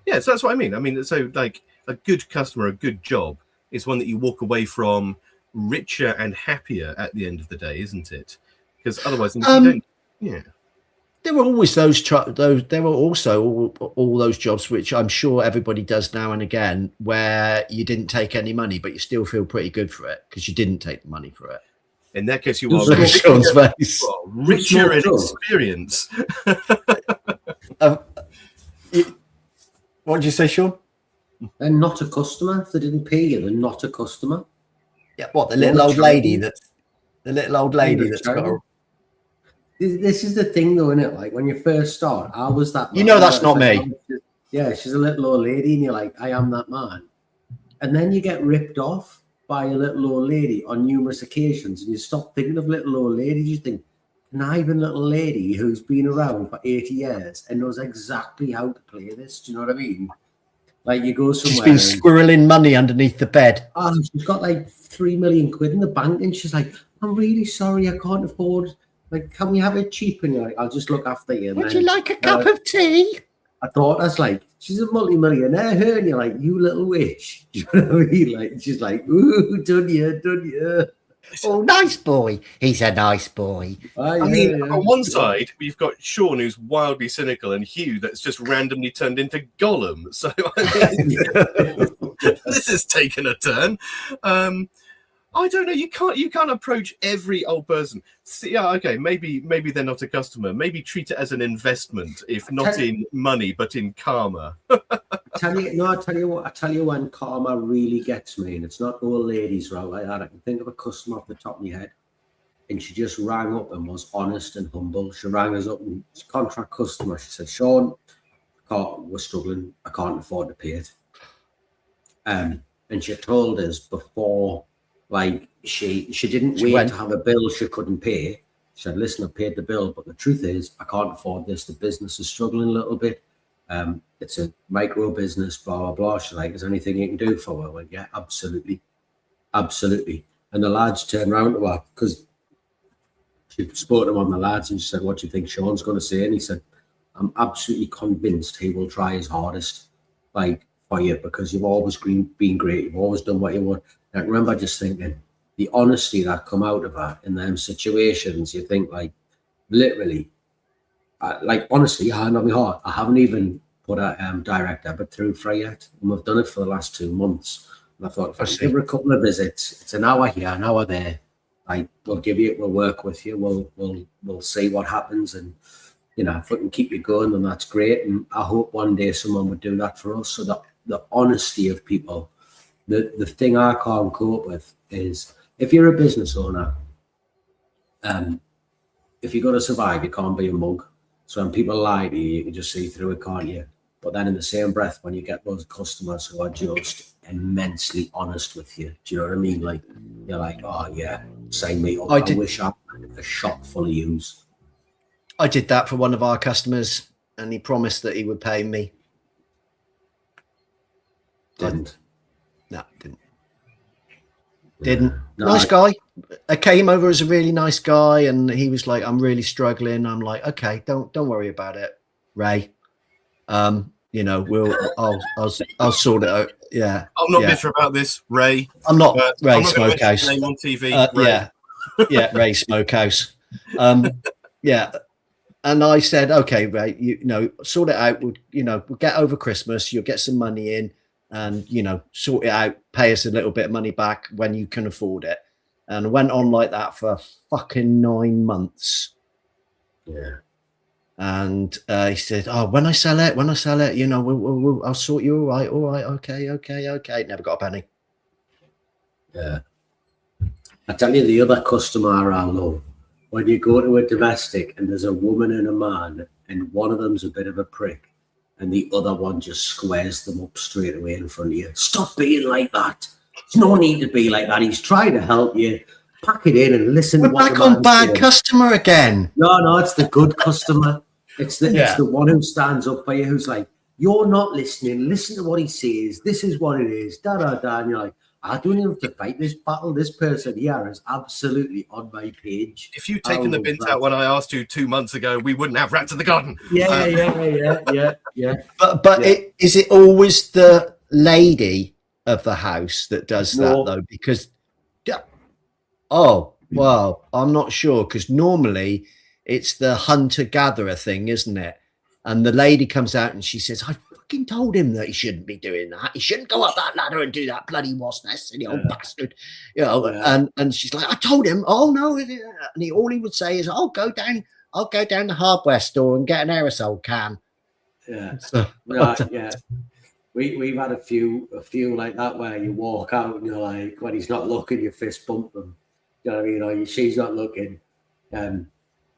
So that's what I mean. I mean, so like a good customer, a good job is one that you walk away from richer and happier at the end of the day, isn't it? Because otherwise, if you don't, yeah. There were always there were also all those jobs, which I'm sure everybody does now and again, where you didn't take any money, but you still feel pretty good for it because you didn't take the money for it. In that case, you are richer in experience. What did you say, Sean? They're not a customer. If they didn't pay you, they're not a customer. Yeah, what, the little old lady that's got a... This is the thing, though, isn't it? Like, when you first start, I was that man. You know that's not me. Yeah, she's a little old lady, and you're like, I am that man. And then you get ripped off by a little old lady on numerous occasions, and you stop thinking of little old ladies. You think, conniving little lady who's been around for 80 years and knows exactly how to play this. Do you know what I mean? Like, you go somewhere. She's been squirreling money underneath the bed. Oh, she's got like 3 million quid in the bank, and she's like, I'm really sorry, I can't afford. Like, can we have it cheap? And you're like, I'll just look after you. Would you like a cup of tea? I thought that's like, she's a multi-millionaire, her, and you're like, you little witch. Do you know what I mean? Like, she's like, ooh, done you. Oh, nice boy. He's a nice boy. I mean, on one side, we've got Sean, who's wildly cynical, and Hugh, that's just randomly turned into Gollum. So, I mean, this has taken a turn. I don't know. You can't approach every old person. Yeah, okay. Maybe they're not a customer. Maybe treat it as an investment, if not in money, but in karma. I tell you when karma really gets me, and it's not old ladies right like that. I can think of a customer off the top of my head, and she just rang up and was honest and humble. She rang us up, and it's a contract customer. She said, Sean, we're struggling. I can't afford to pay it. And she told us before. Like, she didn't wait to have a bill she couldn't pay. She said, listen, I paid the bill, but the truth is I can't afford this. The business is struggling a little bit. It's a micro business, blah, blah, blah. She's like, is there anything you can do for her? I went, yeah, absolutely. Absolutely. And the lads turned around to her because she spoke to one of the lads and she said, what do you think Sean's going to say? And he said, I'm absolutely convinced he will try his hardest, like, for you, because you've always been great. You've always done what you want. I remember just thinking the honesty that come out of her in them situations. You think, like, literally, like, honestly, hand on my heart, I haven't even put a direct debit through for her yet, and we've done it for the last 2 months. And I thought, if I give her a couple of visits, it's an hour here, an hour there. Like, we'll work with you. We'll see what happens, and you know, if we can keep you going, then that's great. And I hope one day someone would do that for us. So that the honesty of people. The thing I can't cope with is, if you're a business owner, if you're going to survive, you can't be a mug. So when people lie to you, you can just see through it, can't you? But then in the same breath, when you get those customers who are just immensely honest with you, do you know what I mean? Like, you're like, oh yeah, sign me up. I wish I had a shop full of yous. I did that for one of our customers, and he promised that he would pay me. Didn't. No, didn't. Didn't. No, Nice guy. I came over as a really nice guy, and he was like, "I'm really struggling." I'm like, "Okay, don't worry about it, Ray. You know, I'll sort it out." Yeah. I'm not bitter about this, Ray. I'm not Ray I'm not going to mention Smokehouse. your name on TV. Ray. Yeah, Ray Smokehouse. Yeah. And I said, "Okay, Ray, you know, sort it out. We'll get over Christmas. You'll get some money in, and sort it out. Pay us a little bit of money back when you can afford it." And it went on like that for fucking 9 months. Yeah. And he said, "Oh, when I sell it, I'll sort you. All right, okay." Never got a penny. Yeah. I tell you, the other customer I love, when you go to a domestic and there's a woman and a man, and one of them's a bit of a prick, and the other one just squares them up straight away in front of you. Stop being like that. There's no need to be like that. He's trying to help you. Pack it in and listen. We're back on bad customer again. No, it's the good customer. It's the one who stands up for you, who's like, "You're not listening. Listen to what he says. This is what it is." Da da da. And you're like, "I don't even have to fight this battle. This person here is absolutely on my page." If you'd taken the bins out when I asked you 2 months ago, we wouldn't have rats in the garden. Yeah. But is it always the lady of the house that does that though? Because I'm not sure, because normally it's the hunter-gatherer thing, isn't it? And the lady comes out and she says, "I fucking told him that he shouldn't be doing that. He shouldn't go up that ladder and do that bloody wasp nest, and old bastard." And she's like, "I told him." "Oh no." And all he would say is, "I'll go down the hardware store and get an aerosol can." Yeah. So, Yeah. We've had a few like that, where you walk out and you're like, when he's not looking, you fist bump them. You know what I mean? Or she's not looking.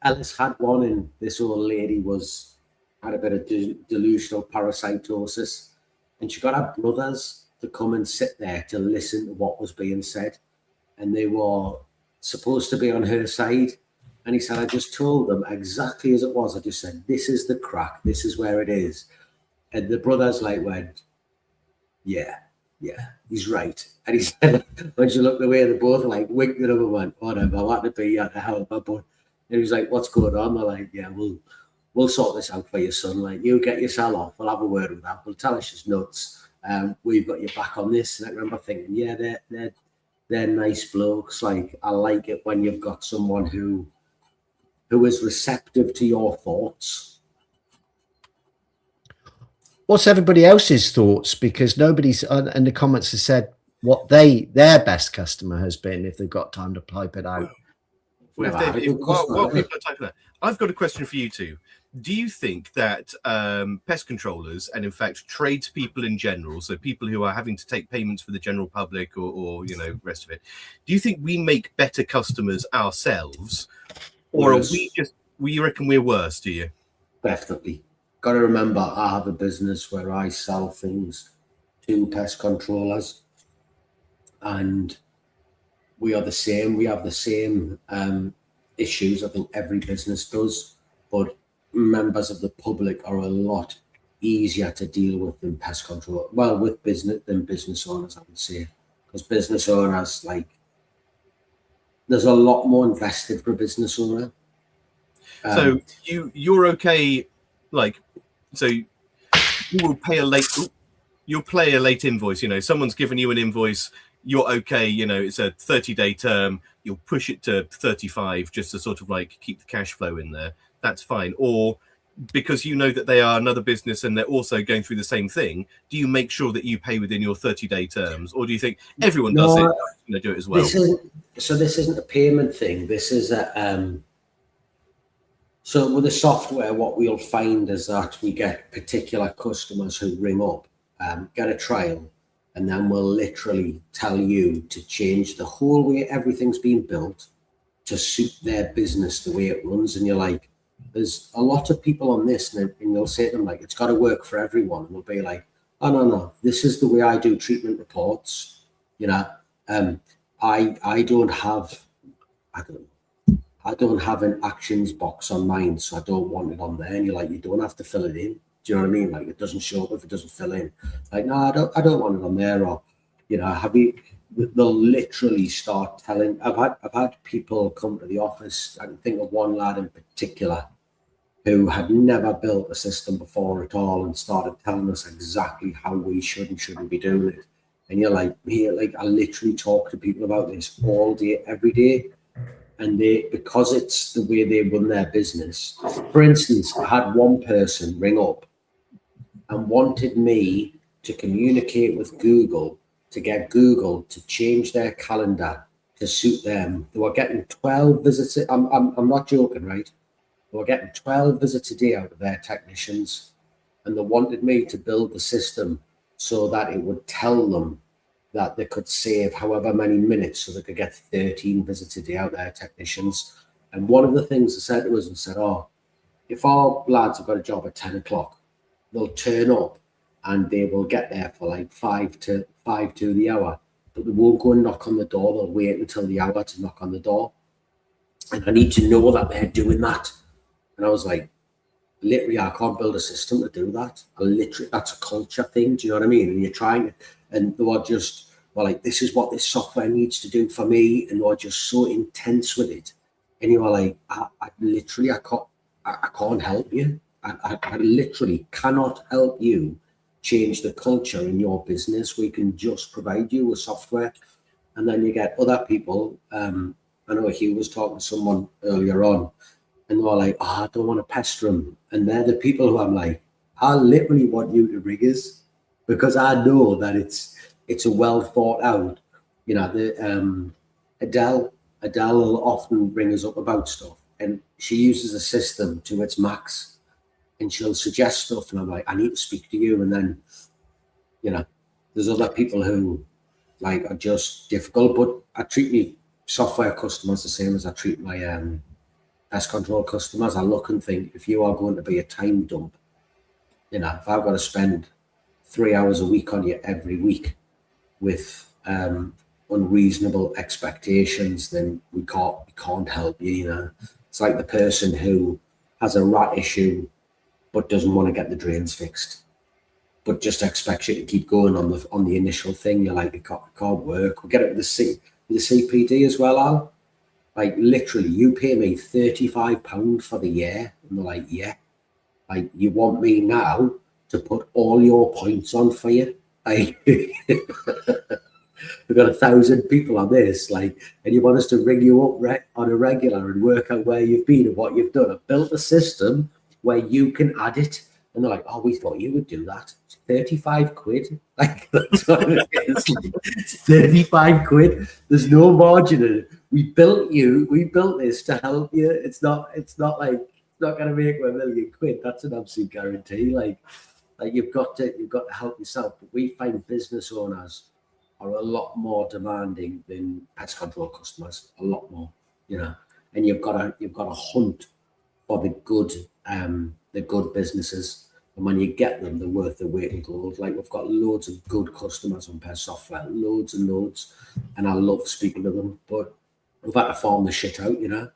Alice had one, and this old lady had a bit of delusional parasitosis, and she got her brothers to come and sit there to listen to what was being said, and they were supposed to be on her side. And he said, "I just told them exactly as it was. I just said, this is the crack. This is where it is." And the brothers went, yeah, he's right. And he said, when she looked away, they both winked at him and went, "Whatever, I want to be here to help her." But and he was like, "What's going on?" They're like, "Yeah, we'll sort this out for your son. Like, you get yourself off. We'll have a word with her. We'll tell her she's nuts. We've got your back on this." And I remember thinking, yeah, they're nice blokes. Like, I like it when you've got someone who is receptive to your thoughts. What's everybody else's thoughts? Because nobody's in the comments has said what their best customer has been, if they've got time to pipe it out. I've got a question for you two. Do you think that pest controllers, and in fact tradespeople in general, so people who are having to take payments for the general public or rest of it, do you think we make better customers ourselves, or are we reckon we're worse? Do you? Definitely. Got to remember, I have a business where I sell things to pest controllers, and we are the same. We have the same issues. I think every business does, but members of the public are a lot easier to deal with than pest control. Well, with business owners, I would say, because business owners, there's a lot more invested for a business owner. So you're okay, so you will pay a late. You'll pay a late invoice. Someone's given you an invoice. You're okay. It's a 30-day term. You'll push it to 35 just to sort of keep the cash flow in there. That's fine. Or because that they are another business and they're also going through the same thing, do you make sure that you pay within your 30-day terms, or do you think everyone does it? Do it as well. This isn't a payment thing. This is so with the software, what we'll find is that we get particular customers who ring up, get a trial, and then we'll literally tell you to change the whole way everything's been built to suit their business, the way it runs. And you're like, there's a lot of people on this, and you'll say to them, it's got to work for everyone. And they'll be like, "Oh, no, this is the way I do treatment reports. I don't have an actions box on mine, so I don't want it on there." And you're like, "You don't have to fill it in." Do you know what I mean? It doesn't show up if it doesn't fill in. No, I don't want it on there. Or, they'll literally start telling. I've had people come to the office. I can think of one lad in particular who had never built a system before at all and started telling us exactly how we should and shouldn't be doing it. And you're like, I literally talk to people about this all day, every day. And because it's the way they run their business. For instance, I had one person ring up and wanted me to communicate with Google to get Google to change their calendar to suit them. They were getting 12 visits. I'm not joking, right? They were getting 12 visits a day out of their technicians, and they wanted me to build the system so that it would tell them that they could save however many minutes so they could get 13 visits a day out of their technicians. And one of the things they said to us and said, oh, if our lads have got a job at 10 o'clock, they'll turn up and they will get there for like 5 to the hour, but they won't go and knock on the door. They'll wait until the hour to knock on the door. And I need to know that they're doing that. And I was like, literally, I can't build a system to do that. That's a culture thing. Do you know what I mean? And you're trying, and they were just, well, like, this is what this software needs to do for me. And they were just so intense with it. And you were like, I can't help you. I literally cannot help you change the culture in your business. We can just provide you with software. And then you get other people. I know Hugh was talking to someone earlier on, and they were like, oh, I don't want to pester them. And they're the people who I'm like, I literally want you to rig us, because I know that it's a well thought out. You know, the Adele will often bring us up about stuff, and she uses a system to its max. And she'll suggest stuff, and I'm like, I need to speak to you. And then, you know, there's other people who like are just difficult, but I treat my software customers the same as I treat my pest control customers. I look and think, if you are going to be a time dump, you know, if I've got to spend 3 hours a week on you every week with unreasonable expectations, then we can't help you. You know, it's like the person who has a rat issue but doesn't want to get the drains fixed, but just expects you to keep going on the initial thing. You're like, it can't work. We'll get it with the CPD as well, Al. Like, literally, you pay me £35 for the year. And they're like, yeah. Like, you want me now to put all your points on for you? Like, we've got 1,000 people on this, like, and you want us to ring you up on a regular and work out where you've been and what you've done. I've built a system where you can add it. And they're like, oh, we thought you would do that. It's 35 quid. Like, that's what it is. It's 35 quid. There's no margin in it. We built this to help you. It's not like, it's not going to make £1 million quid. That's an absolute guarantee. Like you've got to help yourself. But we find business owners are a lot more demanding than pest control customers, a lot more, you know, and you've got to hunt for the good businesses, and when you get them, they're worth their weight in gold. Like, we've got loads of good customers on Pest Software, loads and loads, and I love speaking to them, but we've had to farm the shit out, you know.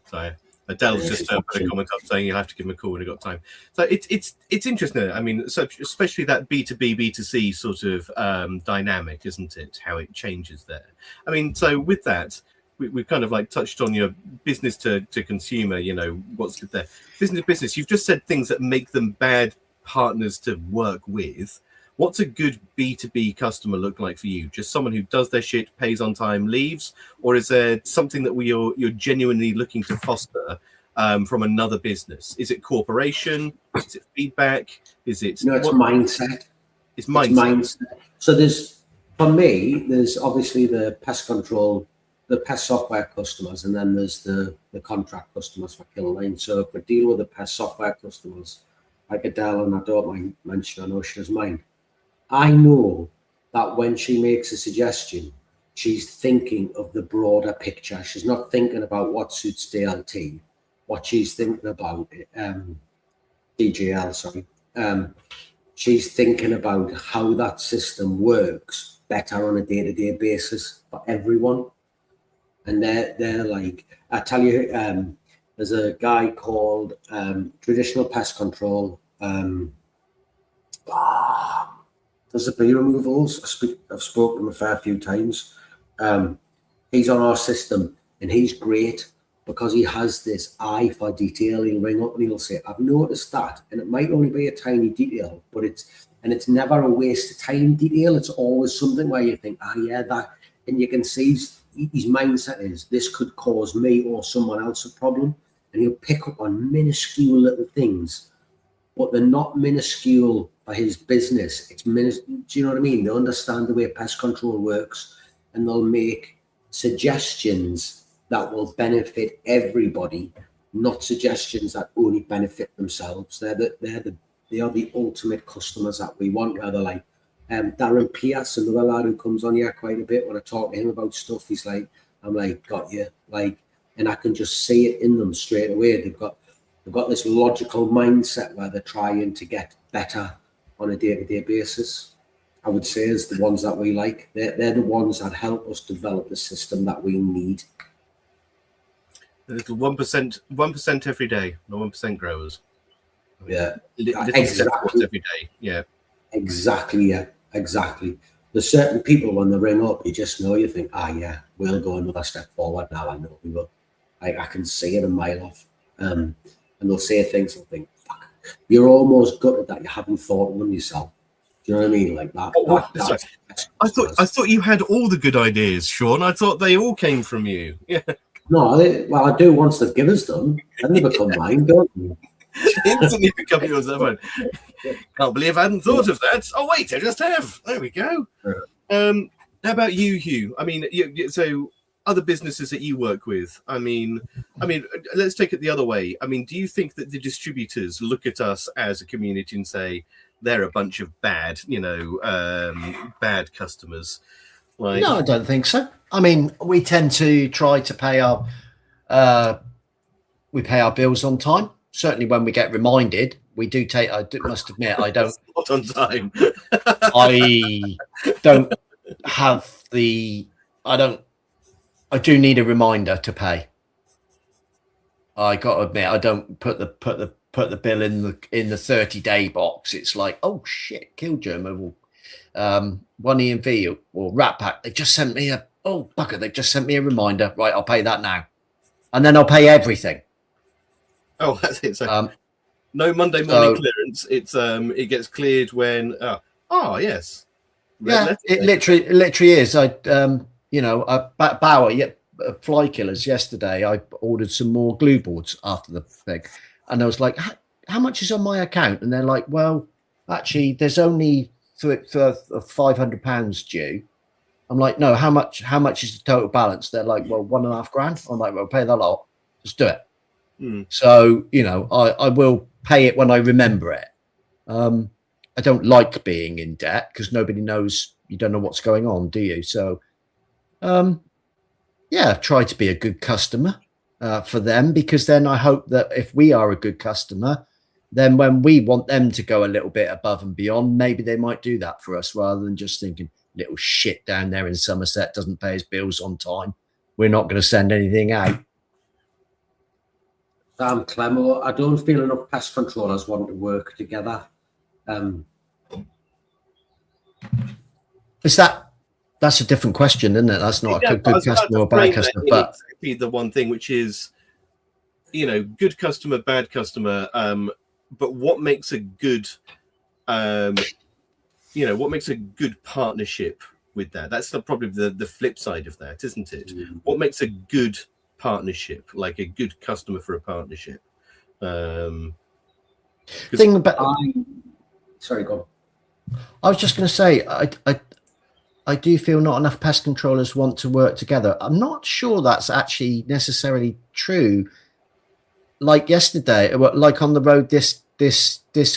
Sorry, Adele's just put a comment up saying you'll have to give him a call when you've got time. So it's interesting. I mean, so especially that B2B, B2C sort of dynamic, isn't it? How it changes there. I mean, so with that, we've kind of like touched on your business to consumer, you know, what's good there. Business to business, you've just said things that make them bad partners to work with. What's a good B2B customer look like for you? Just someone who does their shit, pays on time, leaves? Or is there something that you're genuinely looking to foster from another business? Is it corporation? Is it feedback? Is it... No, it's mindset. It's mindset. So there's obviously the pest control, the pest software customers, and then there's the contract customers for Kill Line. So if we deal with the pest software customers, like Adele, and I don't mind mentioning, I know she doesn't mind, I know that when she makes a suggestion, she's thinking of the broader picture. She's not thinking about what suits DLT. What she's thinking about, DJL, sorry. She's thinking about how that system works better on a day-to-day basis for everyone. And they're like, I tell you, there's a guy called Traditional Pest Control. does the bee removals. I've spoken to him a fair few times. He's on our system, and he's great because he has this eye for detail. He'll ring up and he'll say, "I've noticed that," and it might only be a tiny detail, but it's never a waste of time detail. It's always something where you think, yeah, that, and you can see his mindset is, this could cause me or someone else a problem, and he'll pick up on minuscule little things, but they're not minuscule for his business. It's do you know what I mean? They understand the way pest control works, and they'll make suggestions that will benefit everybody, not suggestions that only benefit themselves. They are the ultimate customers that we want, where they're like, Darren Pierce, another lad who comes on here quite a bit. When I talk to him about stuff, he's like, I'm like, got you, like, and I can just see it in them straight away. They've got this logical mindset where they're trying to get better on a day-to-day basis. I would say is the ones that we like. They're the ones that help us develop the system that we need. The little 1% every day, the 1% growers. Yeah, exactly. Every day. Yeah, exactly. Yeah, exactly. There's certain people when they ring up, you just know, you think, yeah, we'll go another step forward now. I know we will. I can see it a mile off. And they'll say things and think, fuck, you're almost gutted that you haven't thought of them yourself. Do you know what I mean? Like that. I thought you had all the good ideas, Sean. I thought they all came from you. Yeah. No, I do once they've given us them, then they become mine, don't they? Instantly become yours. Can't believe I hadn't thought of that. Oh wait, I just have. There we go. How about you, Hugh? I mean, so other businesses that you work with. I mean, let's take it the other way. I mean, do you think that the distributors look at us as a community and say they're a bunch of bad, bad customers? Like, no, I don't think so. I mean, we tend to try to pay our bills on time. Certainly, when we get reminded, we do take. Must admit, I don't. Not on time. I don't have the. I do need a reminder to pay. I got to admit, I don't put the bill in the 30-day box. It's like, oh shit, Killgerm or One E&V or Rat Pack. They've just sent me bugger. They've just sent me a reminder. Right, I'll pay that now, and then I'll pay everything. Oh, that's it. So no Monday morning clearance. It's it gets cleared when. Yes. It literally is. Bauer, fly killers yesterday. I ordered some more glue boards after the thing, and I was like, "How much is on my account?" And they're like, "Well, actually, there's only £500 due." I'm like, "No, how much is the total balance?" They're like, "Well, £1.5 grand." I'm like, "Well, pay that lot. Just do it." So I will pay it when I remember it. I don't like being in debt because nobody knows. You don't know what's going on, do you? So. Try to be a good customer for them, because then I hope that if we are a good customer, then when we want them to go a little bit above and beyond, maybe they might do that for us rather than just thinking, little shit down there in Somerset doesn't pay his bills on time. We're not going to send anything out. Sam Clemo, I don't feel enough pest controllers want to work together. That's a different question, isn't it? That's not a good customer or bad customer. But be the one thing which is, good customer, bad customer. But what makes a good, what makes a good partnership with that? That's probably the flip side of that, isn't it? What makes a good partnership, like a good customer for a partnership? Sorry, go on. I was just going to say, I do feel not enough pest controllers want to work together. I'm not sure that's actually necessarily true. Like yesterday, like on the road this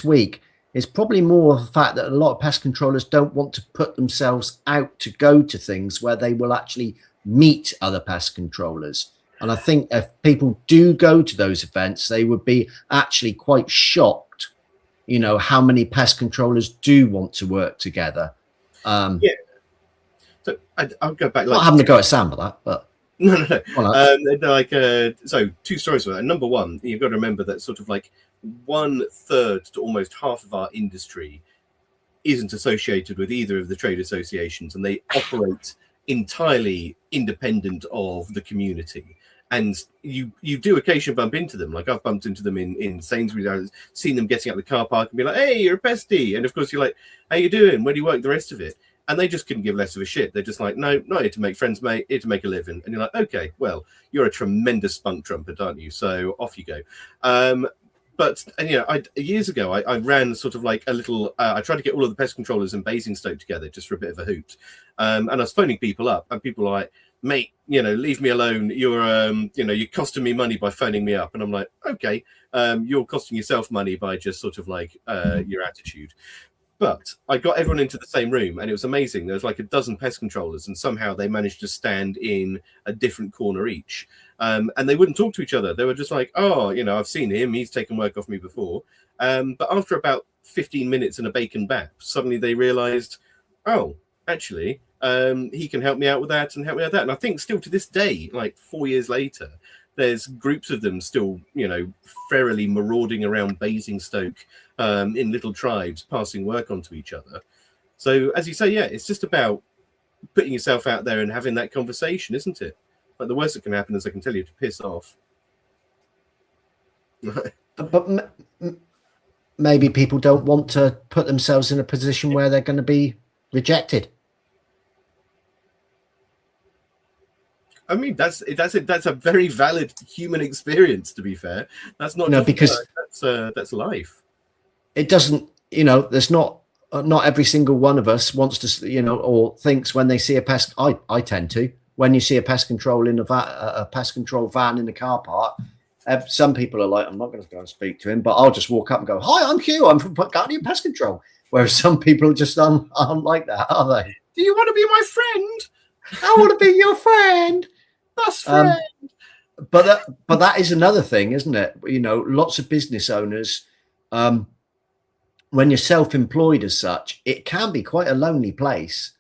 week, it's probably more of the fact that a lot of pest controllers don't want to put themselves out to go to things where they will actually meet other pest controllers. And I think if people do go to those events, they would be actually quite shocked, how many pest controllers do want to work together. So I'll go back. Not having to go at Sam with that, but no. So two stories with that. Number one, you've got to remember that sort of like 1/3 to almost half of our industry isn't associated with either of the trade associations, and they operate entirely independent of the community. And you do occasionally bump into them. Like I've bumped into them in Sainsbury's. I've seen them getting out of the car park and be like, "Hey, you're a pestie." And of course you're like, "How you doing? Where do you work?" The rest of it. And they just couldn't give less of a shit. They're just like, "No, not here to make friends, mate. Here to make a living." And you're like, "Okay, well, you're a tremendous spunk trumpet, aren't you? So off you go." But years ago, I ran sort of like a little. I tried to get all of the pest controllers in Basingstoke together just for a bit of a hoot. And I was phoning people up, and people were like, "Mate, leave me alone. You're costing me money by phoning me up." And I'm like, "Okay, you're costing yourself money by just sort of like your attitude." But I got everyone into the same room, and it was amazing. There was like a dozen pest controllers, and somehow they managed to stand in a different corner each. And they wouldn't talk to each other. They were just like, "Oh, I've seen him. He's taken work off me before." But after about 15 minutes and a bacon bap, suddenly they realized, "Oh, actually, he can help me out with that and help me out with that." And I think still to this day, like 4 years later, there's groups of them still, ferally marauding around Basingstoke in little tribes, passing work on to each other. So as you say, yeah, it's just about putting yourself out there and having that conversation, isn't it? Like the worst that can happen is I can tell you to piss off. But maybe people don't want to put themselves in a position where they're going to be rejected. I mean, that's a very valid human experience. To be fair, that's not because that's life. It doesn't, there's not every single one of us wants to, or thinks when they see a pest. I tend to. When you see a pest control in a pest control van in the car park, some people are like, "I'm not going to go and speak to him," but I'll just walk up and go, "Hi, I'm Hugh. I'm from Guardian Pest Control." Whereas some people just aren't like that, are they? Do you want to be my friend? I want to be your friend. Best friend. But that is another thing, isn't it? Lots of business owners, when you're self-employed as such, it can be quite a lonely place.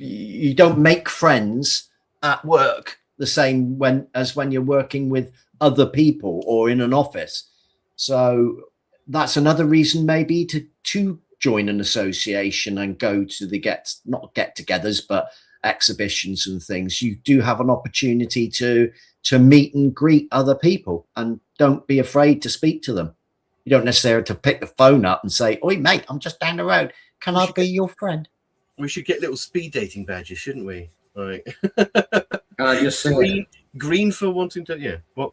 You don't make friends at work the same as when you're working with other people or in an office. So that's another reason maybe to join an association and go to the not get-togethers, but exhibitions and things. You do have an opportunity to meet and greet other people, and don't be afraid to speak to them. You don't necessarily have to pick the phone up and say, "Oi, mate, I'm just down the road. Can I be your friend?" We should get little speed dating badges, shouldn't we? Like, Can I just say green for wanting to? Yeah. What?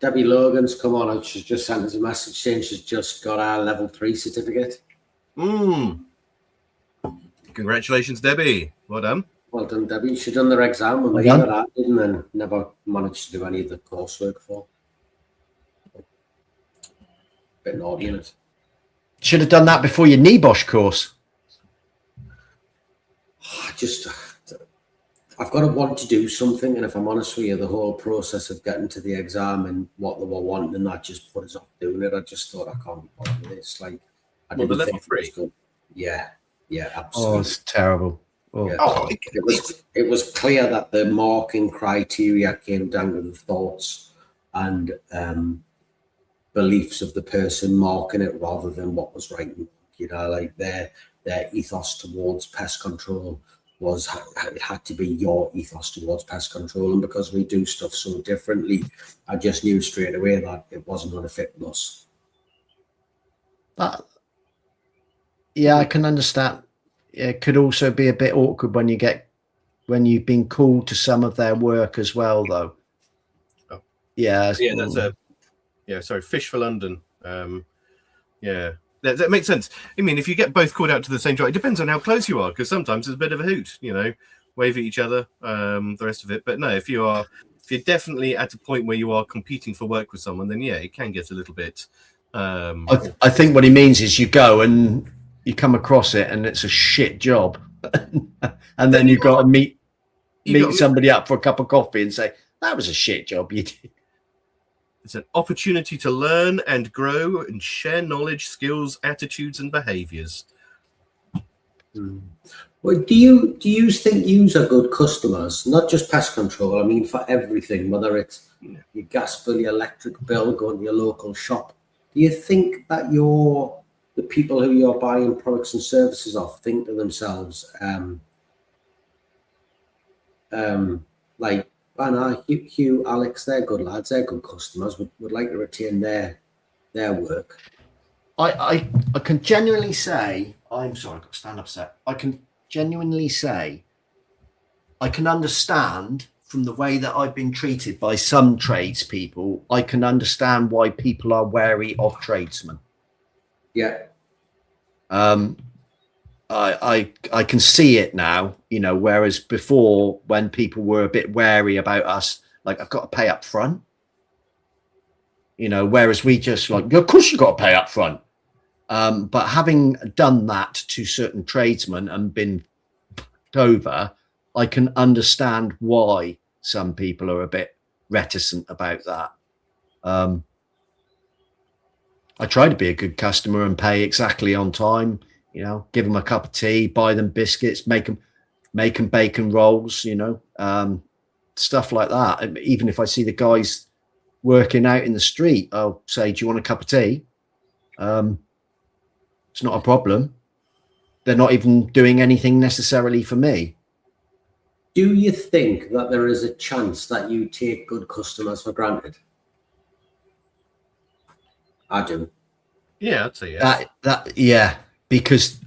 Debbie Logan's come on and she's just sent us a message saying she's just got our level 3 certificate. Congratulations, Debbie. Well done. Well done, Debbie. She done their exam and I didn't, and never managed to do any of the coursework for. Bit naughty in it. Should have done that before your NEBOSH course. I've got to want to do something, and if I'm honest with you, the whole process of getting to the exam and what they were wanting, and that just put us off doing it. I just thought I can't be bothered with this. Like, I didn't the level think 3. Yeah, absolutely. Oh, it's terrible. Oh. Yeah. It was clear that the marking criteria came down to the thoughts and beliefs of the person marking it rather than what was right. Like their ethos towards pest control it had to be your ethos towards pest control, and because we do stuff so differently, I just knew straight away that it wasn't going to fit with us. Yeah, I can understand. It could also be a bit awkward when you've been called to some of their work as well, though. Oh. Yeah, that's sorry, Fish for London. Yeah. That makes sense. I mean, if you get both called out to the same job, it depends on how close you are, because sometimes it's a bit of a hoot, wave at each other, the rest of it. But no, if you're definitely at a point where you are competing for work with someone, then yeah, it can get a little bit. I think what he means is you go and you come across it and it's a shit job, and then you've got to meet somebody up for a cup of coffee and say, "That was a shit job you did." It's an opportunity to learn and grow and share knowledge, skills, attitudes, and behaviours. Well, do you think yous are good customers? Not just pest control. I mean, for everything, whether it's your gas bill, your electric bill, going to your local shop. Do you think that you're the people who you're buying products and services off think to themselves, like, I know Hugh, Alex, they're good lads, they're good customers, would like to retain their work. I can genuinely say, I'm sorry, I've got to stand up a sec. I can genuinely say I can understand from the way that I've been treated by some tradespeople, I can understand why people are wary of tradesmen. Yeah. I can see it now, you know, whereas before when people were a bit wary about us, like, I've got to pay up front, you know, whereas we just like, of course you got to pay up front. But having done that to certain tradesmen and been over, I can understand why some people are a bit reticent about that. I try to be a good customer and pay exactly on time, you know, give them a cup of tea, buy them biscuits, make them bacon rolls, you know, stuff like that. And even if I see the guys working out in the street, I'll say, do you want a cup of tea? It's not a problem. They're not even doing anything necessarily for me. Do you think that there is a chance that you take good customers for granted? I do. Yeah, I'd say yes. Yeah, because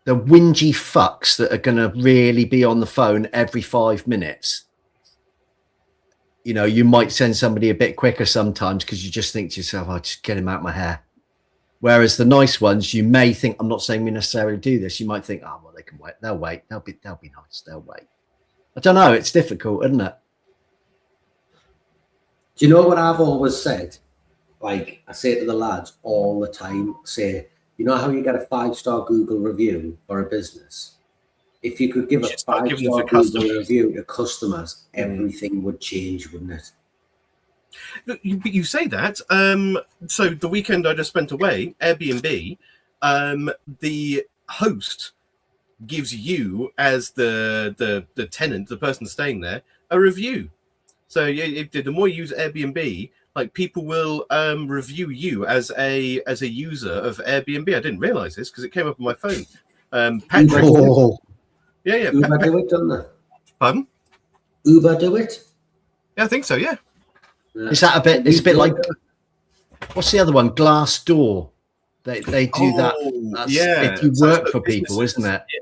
the whingy fucks that are going to really be on the phone every 5 minutes, you know, you might send somebody a bit quicker sometimes because you just think to yourself, I'll just get him out of my hair. Whereas the nice ones, you may think, I'm not saying we necessarily do this, you might think, oh, well, they can wait. They'll wait. They'll be nice. They'll wait. I don't know. It's difficult, isn't it? Do you know what I've always said? Like, I say to the lads all the time, say, you know how you get a 5-star Google review for a business? If you could give a 5-star Google review to customers, everything would change, wouldn't it? Look, you say that. So the weekend I just spent away, Airbnb, the host gives you, as the tenant, the person staying there, a review. So the more you use Airbnb, like, people will review you as a user of Airbnb. I didn't realize this because it came up on my phone. Patrick, yeah. Uber do it, don't they? Pardon? Uber do it? Yeah, I think so. Yeah. Is that a bit? It's a bit like, what's the other one? Glassdoor. They do that. Yeah. If you work for people, isn't it? Yeah.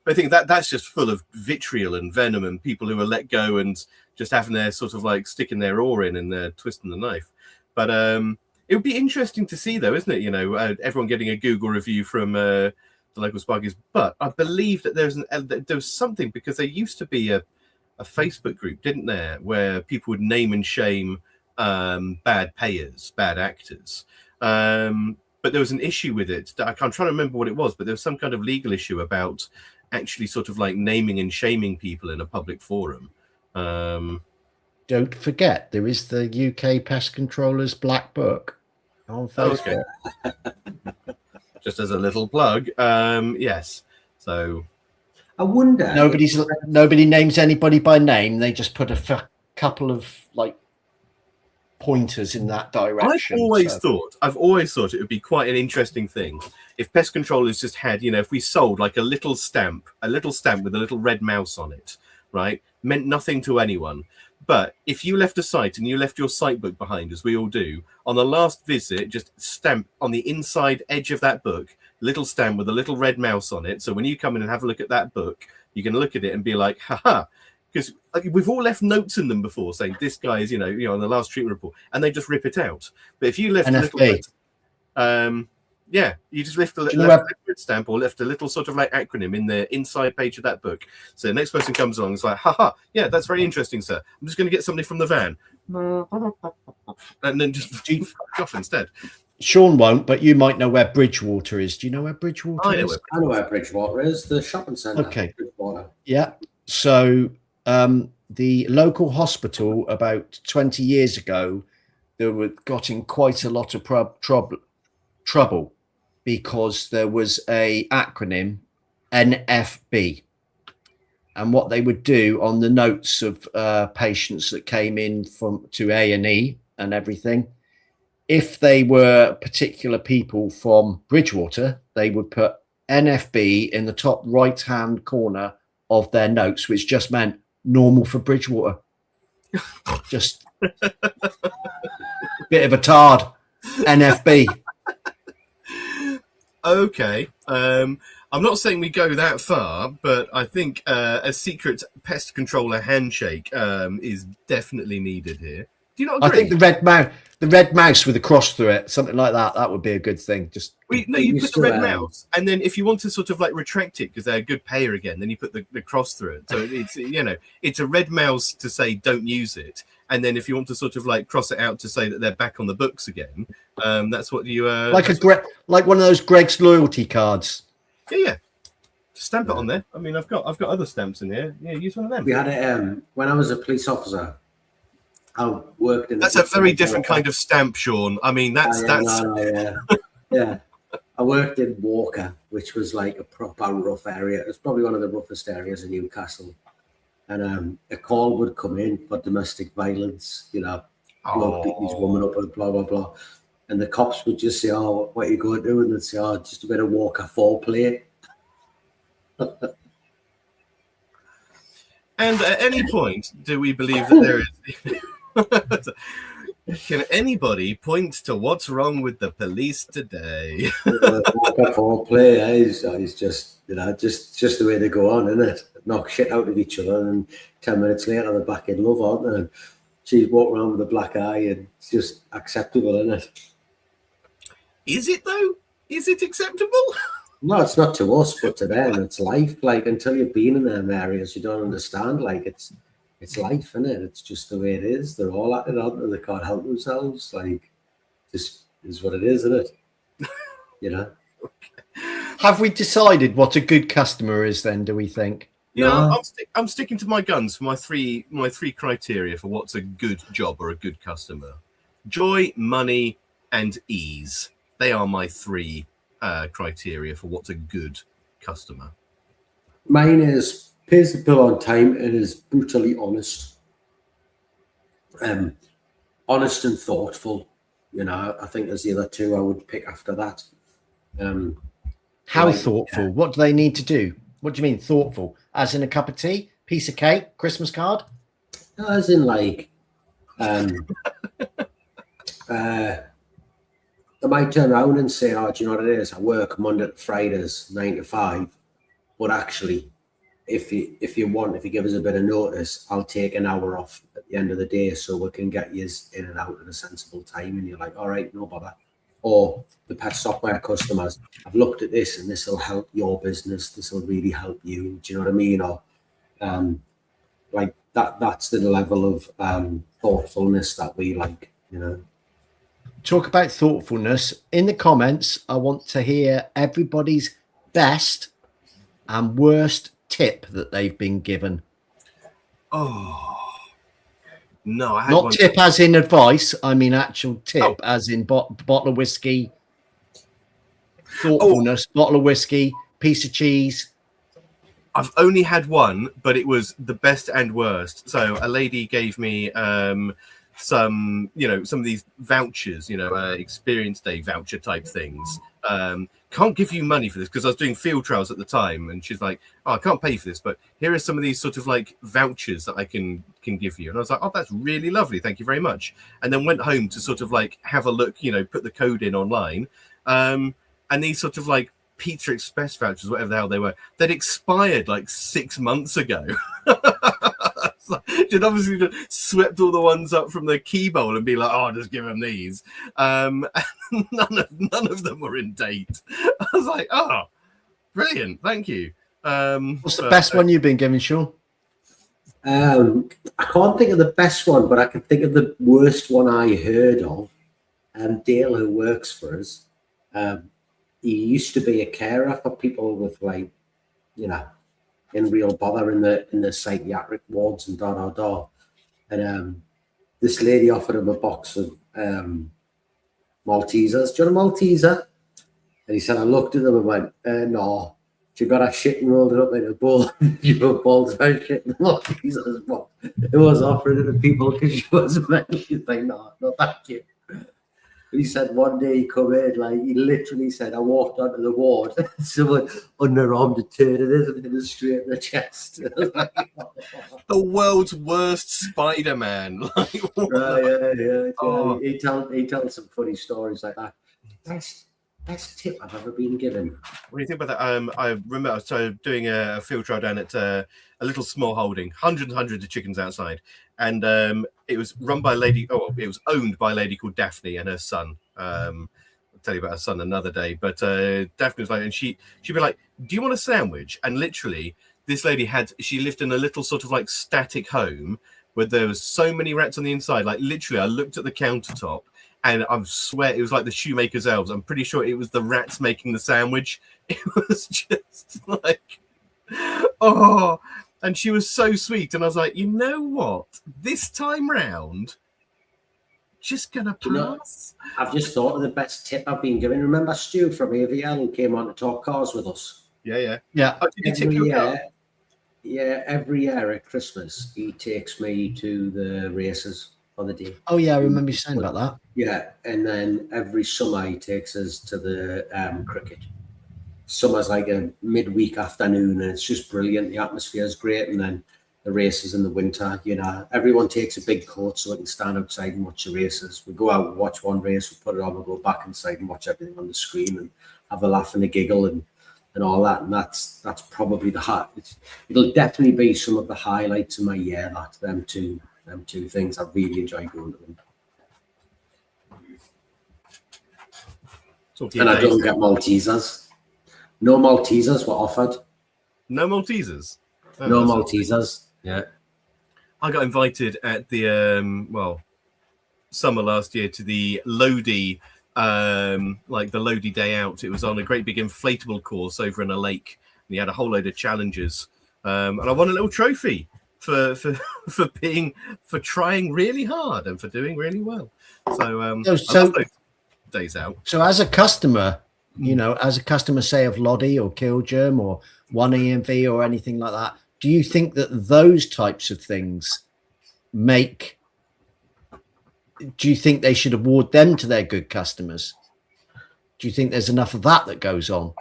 But I think that's just full of vitriol and venom and people who are let go and just having their sort of like sticking their oar in and they're twisting the knife. But it would be interesting to see, though, isn't it? You know, everyone getting a Google review from the local Sparkies. But I believe that there's something, because there used to be a Facebook group, didn't there, where people would name and shame bad payers, bad actors. But there was an issue with it. I'm trying to remember what it was, but there was some kind of legal issue about actually sort of like naming and shaming people in a public forum. Don't forget, there is the UK Pest Controllers Black Book on Facebook. Okay. Just as a little plug, yes. So I wonder. Nobody names anybody by name. They just put a couple of like pointers in that direction. I've always thought it would be quite an interesting thing if Pest Controllers just had, you know, if we sold like a little stamp with a little red mouse on it, right? Meant nothing to anyone. But if you left a site and you left your site book behind, as we all do, on the last visit, just stamp on the inside edge of that book, little stamp with a little red mouse on it. So when you come in and have a look at that book, you can look at it and be like, haha, because we've all left notes in them before saying this guy is, you know, on the last treatment report, and they just rip it out. But if you left NFB. a little, yeah, you just left a little stamp or left a little sort of like acronym in the inside page of that book. So the next person comes along, it's like, haha, yeah, that's very interesting, sir. I'm just going to get somebody from the van, and then just fuck off instead. Sean won't, but you might know where Bridgewater is. Do you know where Bridgewater is? I know where Bridgewater is. The shopping centre. Okay. Bridgewater. Yeah. So the local hospital about 20 years ago, they were got in quite a lot of trouble because there was a acronym NFB. And what they would do on the notes of patients that came in to A&E and everything, if they were particular people from Bridgewater, they would put NFB in the top right-hand corner of their notes, which just meant normal for Bridgewater. Just bit of a tard. NFB. Okay. I'm not saying we go that far, but I think a secret pest controller handshake is definitely needed here. Do you not agree? I think the red mouse with a cross through it, something like that, that would be a good thing. Just you put the red mouse, and then if you want to sort of like retract it because they're a good payer again, then you put the cross through it. So it's it's a red mouse to say don't use it, and then if you want to sort of like cross it out to say that they're back on the books again, that's what you like like one of those Greg's loyalty cards. Yeah. Stamp it on there. I mean, I've got other stamps in here. Yeah, use one of them. We had it when I was a police officer. I worked in. That's a very different kind of stamp, Sean. I mean, that's. Yeah. I worked in Walker, which was like a proper rough area. It's probably one of the roughest areas in Newcastle. And a call would come in for domestic violence. Bloke beating his woman up and blah blah blah. And the cops would just say, "Oh, what are you going to do?" And they'd say, "Oh, just a bit of Walker foreplay." And at any point, do we believe that there is? Can anybody point to what's wrong with the police today? Foreplay is just just the way they go on, isn't it? Knock shit out of each other, and 10 minutes later they're back in love, aren't they? And she's walking around with a black eye, and it's just acceptable, isn't it? Is it though? Is it acceptable? No, it's not to us, but to them, it's life. Like, until you've been in them areas, you don't understand. Like, it's life, isn't it? It's just the way it is. They're all at it, aren't they? They can't help themselves. Like, this is what it is, isn't it? Have we decided what a good customer is then, do we think? Yeah, I'm sticking to my guns for my three criteria for what's a good job or a good customer. Joy, money, and ease. They are my three criteria for what's a good customer. Mine is pays the bill on time and is brutally honest. Honest and thoughtful. I think there's the other two I would pick after that. How thoughtful? What do they need to do? What do you mean thoughtful? As in a cup of tea, piece of cake, Christmas card? As in like they might turn around and say, "Oh, do you know what it is? I work Monday to Fridays, 9 to 5. But actually, if you give us a bit of notice, I'll take an hour off at the end of the day so we can get you in and out at a sensible time." And you're like, "All right, no bother." Or the pet software customers, "I've looked at this and this will help your business. This will really help you." Do you know what I mean? Or like that's the level of thoughtfulness that we like, Talk about thoughtfulness. In the comments, I want to hear everybody's best and worst tip that they've been given. Oh, no. I had Not one. Tip as in advice. I mean actual tip as in bottle of whiskey, thoughtfulness, bottle of whiskey, piece of cheese. I've only had one, but it was the best and worst. So a lady gave me some of these vouchers, experience day voucher type things. Can't give you money for this because I was doing field trials at the time, and she's like, "Oh, I can't pay for this, but here are some of these sort of like vouchers that I can give you." And I was like, "Oh, that's really lovely, thank you very much." And then went home to sort of like have a look, put the code in online, and these sort of like Pizza Express vouchers, whatever the hell they were, they'd expired like 6 months ago. She'd obviously just swept all the ones up from the key bowl and be like, "Oh, just give them these." And none of them were in date. I was like, "Oh, brilliant, thank you." What's the best one you've been given, Sean? I can't think of the best one, but I can think of the worst one I heard of. Dale, who works for us, he used to be a carer for people with like, in real bother in the psychiatric wards and and this lady offered him a box of Maltesers. "Do you want a Malteser?" And he said, "I looked at them and went, no." She got her shit and rolled it up in a bowl. She put balls of her shit in the Maltesers box. It was offering it to people because she wasn't meant. She's like, no, thank you." He said one day he come in, like he literally said, I walked onto the ward, someone underarmed a turd and hit us straight in the chest. The world's worst Spider-Man. Like, Yeah. Oh. He tells some funny stories like that. Best tip I've ever been given. What do you think about that? I remember I was doing a field trial down at a little small holding, hundreds of chickens outside, and it was run by a lady. Oh, it was owned by a lady called Daphne and her son. I'll tell you about her son another day. But Daphne was like, and she'd be like, "Do you want a sandwich?" And literally, this lady she lived in a little sort of like static home where there was so many rats on the inside. Like literally, I looked at the countertop. And I swear it was like the shoemaker's elves. I'm pretty sure it was the rats making the sandwich. It was just like, oh. And she was so sweet. And I was like, you know what? This time round, just going to pass. You know, I've just thought of the best tip I've been given. Remember Stu from AVL who came on to talk cars with us? Yeah. Yeah. Oh, did he tip your car? Yeah, every year at Christmas, he takes me to the races on the day. Oh, yeah, I remember you saying about that. Yeah, and then every summer he takes us to the cricket. Summer's like a midweek afternoon, and it's just brilliant. The atmosphere is great, and then the races in the winter. You know, everyone takes a big coat so we can stand outside and watch the races. We go out and watch one race, we put it on, we go back inside and watch everything on the screen and have a laugh and a giggle and all that. And that's probably it'll definitely be some of the highlights of my year. Them two things. I really enjoy going to them. And I don't get Maltesers. No Maltesers were offered. No Maltesers? Oh, no Maltesers. Yeah. I got invited at the, summer last year to the Lodi, like the Lodi Day Out. It was on a great big inflatable course over in a lake. And he had a whole load of challenges. And I won a little trophy for trying really hard and for doing really well. So I love those days out. So as a customer, say of Lodi or Killgerm or One EMV or anything like that, do you think that those types of things do you think they should award them to their good customers? Do you think there's enough of that goes on?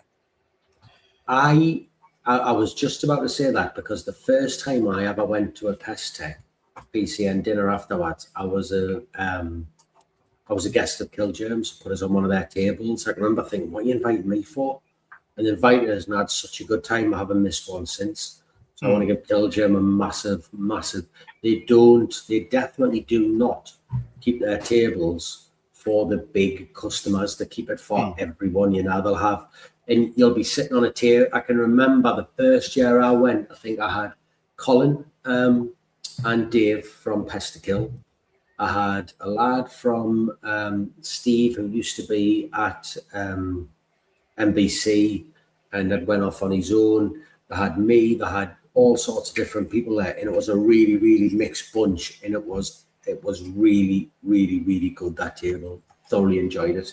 I was just about to say that, because the first time I ever went to a Pest Tech PCN dinner afterwards, I was a guest of Killgerms, put us on one of their tables. I remember thinking, what are you inviting me for? And invited us, and I had such a good time. I haven't missed one since. So I want to give Killgerm a massive. They definitely do not keep their tables for the big customers. They keep it for everyone. They'll have, and you'll be sitting on a table. I can remember the first year I went, I think I had Colin and Dave from Pest to Kill. I had a lad from Steve who used to be at NBC and had went off on his own. They had me. They had all sorts of different people there, and it was a really, really mixed bunch. And it was really, really, really good, that table. Thoroughly enjoyed it.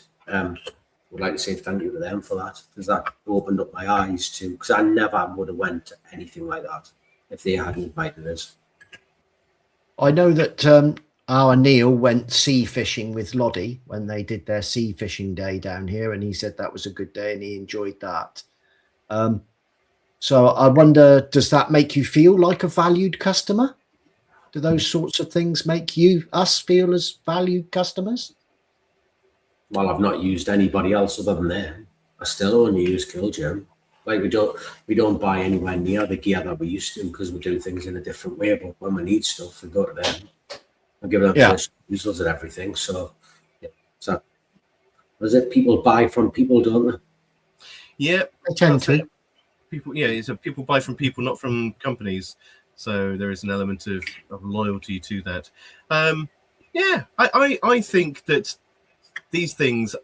Would like to say thank you to them for that, because that opened up my eyes too. Because I never would have went to anything like that if they hadn't invited us. I know that our Neil went sea fishing with Lodi when they did their sea fishing day down here, and he said that was a good day and he enjoyed that. So I wonder, does that make you feel like a valued customer? Do those sorts of things make us feel as valued customers? Well, I've not used anybody else other than them. I still only use Killgerm. Like we don't buy anywhere near the gear that we used to, because we do things in a different way. But when we need stuff, we go to them. I give them first users and everything. So was it people buy from people, don't they? Yeah, they tend to. People buy from people, not from companies. So there is an element of loyalty to that. I think that these things,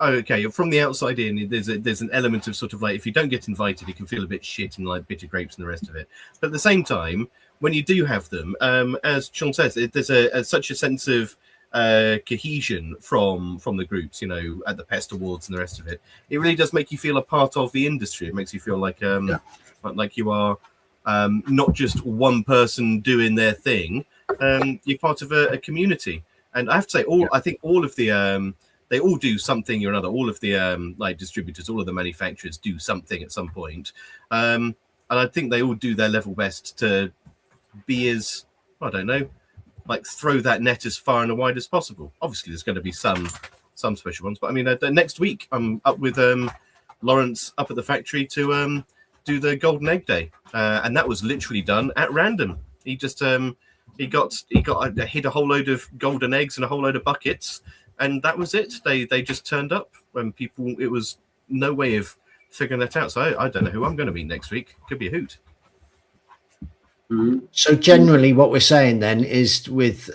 from the outside in, there's an element of sort of like, if you don't get invited, you can feel a bit shit and like bitter grapes and the rest of it. But at the same time, when you do have them, as Sean says, there's such a sense of cohesion from the groups, at the Pest Awards and the rest of it. It really does make you feel a part of the industry. It makes you feel like you are not just one person doing their thing. You're part of a community. And I have to say, I think all of the they all do something or another. All of the like distributors, all of the manufacturers do something at some point. And I think they all do their level best to be as, I don't know, like throw that net as far and wide as possible. Obviously, there's going to be some special ones, but I mean, next week I'm up with Lawrence up at the factory to do the Golden Egg Day, and that was literally done at random. He just hid a whole load of golden eggs and a whole load of buckets, and that was it. They just turned up when people. It was no way of figuring that out. So I don't know who I'm going to meet next week. Could be a hoot. So generally what we're saying then is with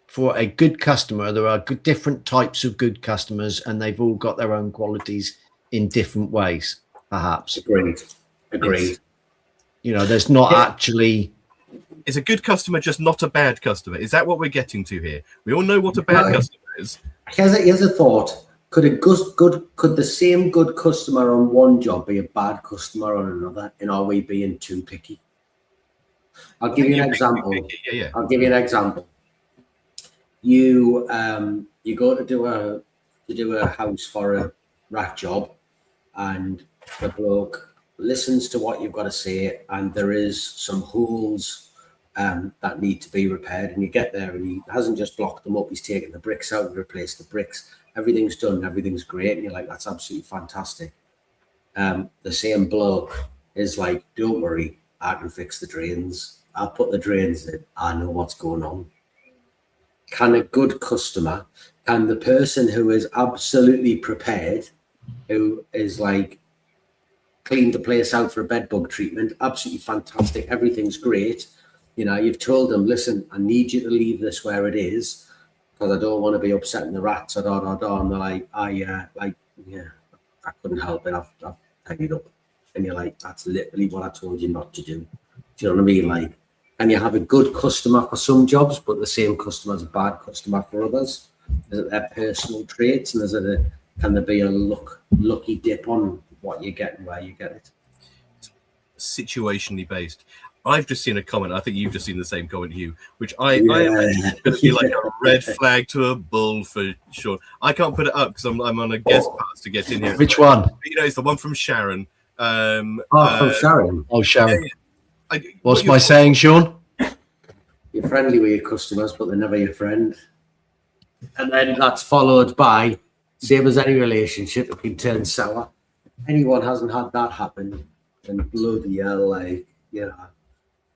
for a good customer, there are different types of good customers, and they've all got their own qualities in different ways, perhaps. Agreed. You know, there's not actually... Is a good customer just not a bad customer? Is that what we're getting to here? We all know what a bad customer is. Here's a thought. Could the same good customer on one job be a bad customer on another? And are we being too picky? I'll give you an example. Yeah. I'll give you an example. You go to do a house for a rack job, and the bloke listens to what you've got to say, and there is some holes that need to be repaired, and you get there and he hasn't just blocked them up, he's taken the bricks out and replaced the bricks. Everything's done, everything's great, and you're like, that's absolutely fantastic. The same bloke is like, don't worry, I can fix the drains. I'll put the drains in. I know what's going on. Can a good customer, can the person who is absolutely prepared, who is like cleaned the place out for a bed bug treatment, absolutely fantastic, everything's great. You know, you've told them, listen, I need you to leave this where it is because I don't want to be upsetting the rats, and they're like, I couldn't help it. I've tidied up. And you're like, that's literally what I told you not to do. Do you know what I mean? Like, and you have a good customer for some jobs, but the same customer is a bad customer for others. Is it their personal traits, and can there be a lucky dip on what you get and where you get it? Situationally based. I've just seen a comment. I think you've just seen the same comment, Hugh, which I imagine is going to be like a red flag to a bull for sure. I can't put it up because I'm on a guest pass to get in here. Which one? You know, it's the one from Sharon. From Sharon. Oh, Sharon. Yeah. What's my saying, Sean? You're friendly with your customers, but they're never your friend. And then that's followed by, same as any relationship, it can turn sour. Anyone hasn't had that happen, and bloody hell, like, you know,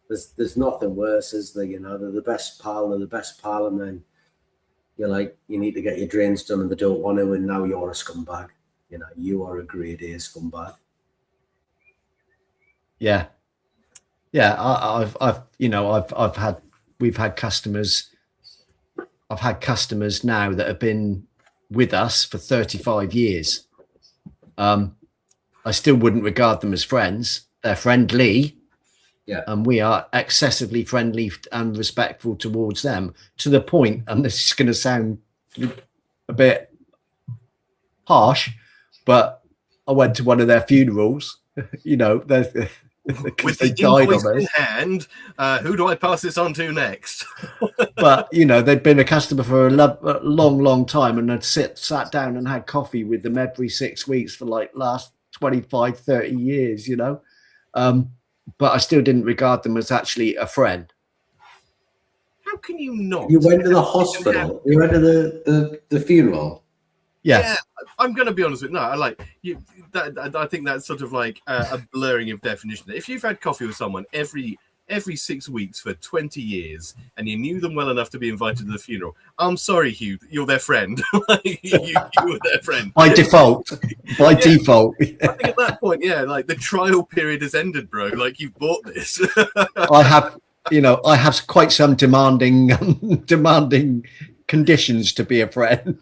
there's nothing worse, is there? You know, they're the best pal, and then you're like, you need to get your drains done, and they don't want to, and now you're a scumbag. You know, you are a grade A scumbag. Yeah. We've had customers. I've had customers now that have been with us for 35 years. I still wouldn't regard them as friends. They're friendly. Yeah. And we are excessively friendly and respectful towards them, to the point, and this is going to sound a bit harsh, but I went to one of their funerals, you know, with the invoice in hand, who do I pass this on to next? But, you know, they'd been a customer for a long time, and I'd sat down and had coffee with them every 6 weeks for like last 25, 30 years, you know. But I still didn't regard them as actually a friend. How can you not? You went to the hospital. You went to the funeral. Yes. Yeah, I'm going to be honest with you. No, I like you. I think that's sort of like a blurring of definition. If you've had coffee with someone every 6 weeks for 20 years and you knew them well enough to be invited to the funeral, I'm sorry, Hugh, you're their friend. you were their friend. By default. Default. I think at that point, yeah, like the trial period has ended, bro. Like, you've bought this. I have quite some demanding conditions to be a friend.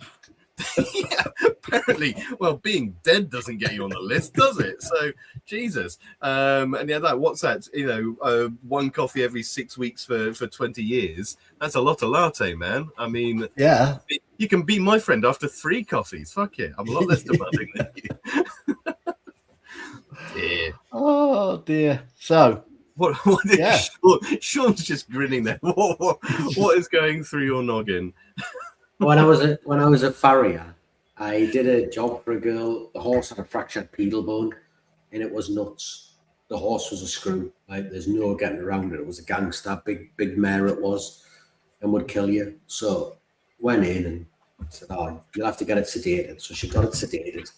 Yeah, apparently. Well, being dead doesn't get you on the list, does it? So, Jesus. And yeah, what's that? You know, one coffee every 6 weeks for 20 years. That's a lot of latte, man. I mean, yeah, you can be my friend after 3 coffees. Fuck it, I'm a lot less demanding than you. Dear. Oh dear. So. What Sean's just grinning there. What is going through your noggin? when I was a farrier, I did a job for a girl. The horse had a fractured pedal bone, and it was nuts. The horse was a screw. Like there's no getting around it. It was a gangster, big mare it was, and would kill you. So went in and said, "Oh, you'll have to get it sedated." So she got it sedated,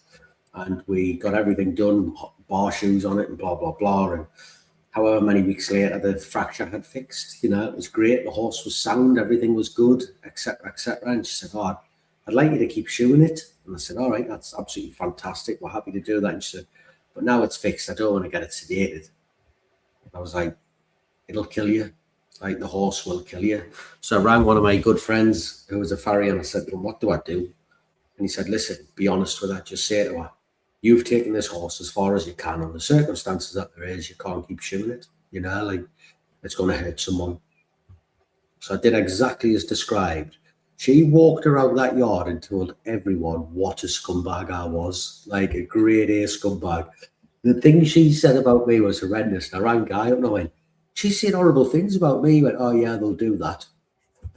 and we got everything done, bar shoes on it, and blah blah blah. And however many weeks later, the fracture had fixed. You know, it was great. The horse was sound. Everything was good, etc., etc. And she said, "Oh, I'd like you to keep shoeing it." And I said, "All right, that's absolutely fantastic. We're happy to do that." And she said, "But now it's fixed. I don't want to get it sedated." I was like, "It'll kill you. Like the horse will kill you." So I rang one of my good friends who was a farrier and I said, "Well, what do I do?" And he said, "Listen, be honest with her. Just say to her, you've taken this horse as far as you can. On the circumstances that there is, you can't keep shoeing it. You know, like it's going to hurt someone." So I did exactly as described. She walked around that yard and told everyone what a scumbag I was, like a grade A scumbag. The thing she said about me was horrendous. And I rang Guy up and I went, "She's saying horrible things about me." He went, "Oh yeah, they'll do that."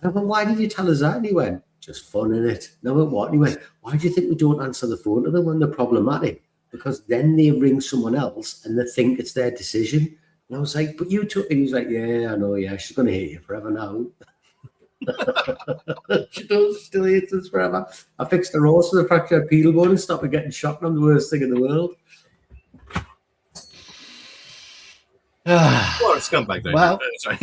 And I went, "Why did you tell us that?" And he went, "Just fun, innit?" And I went, "What?" And he went, "Why do you think we don't answer the phone to them when they're problematic? Because then they ring someone else and they think it's their decision." And I was like, "But you took," and he was like, "Yeah, I know, yeah, she's going to hate you forever now." She does, still hates us forever. I fixed the horse with a fractured pedal bone and stopped her getting shot, and I'm the worst thing in the world. What a scumbag, though. Well, Sorry.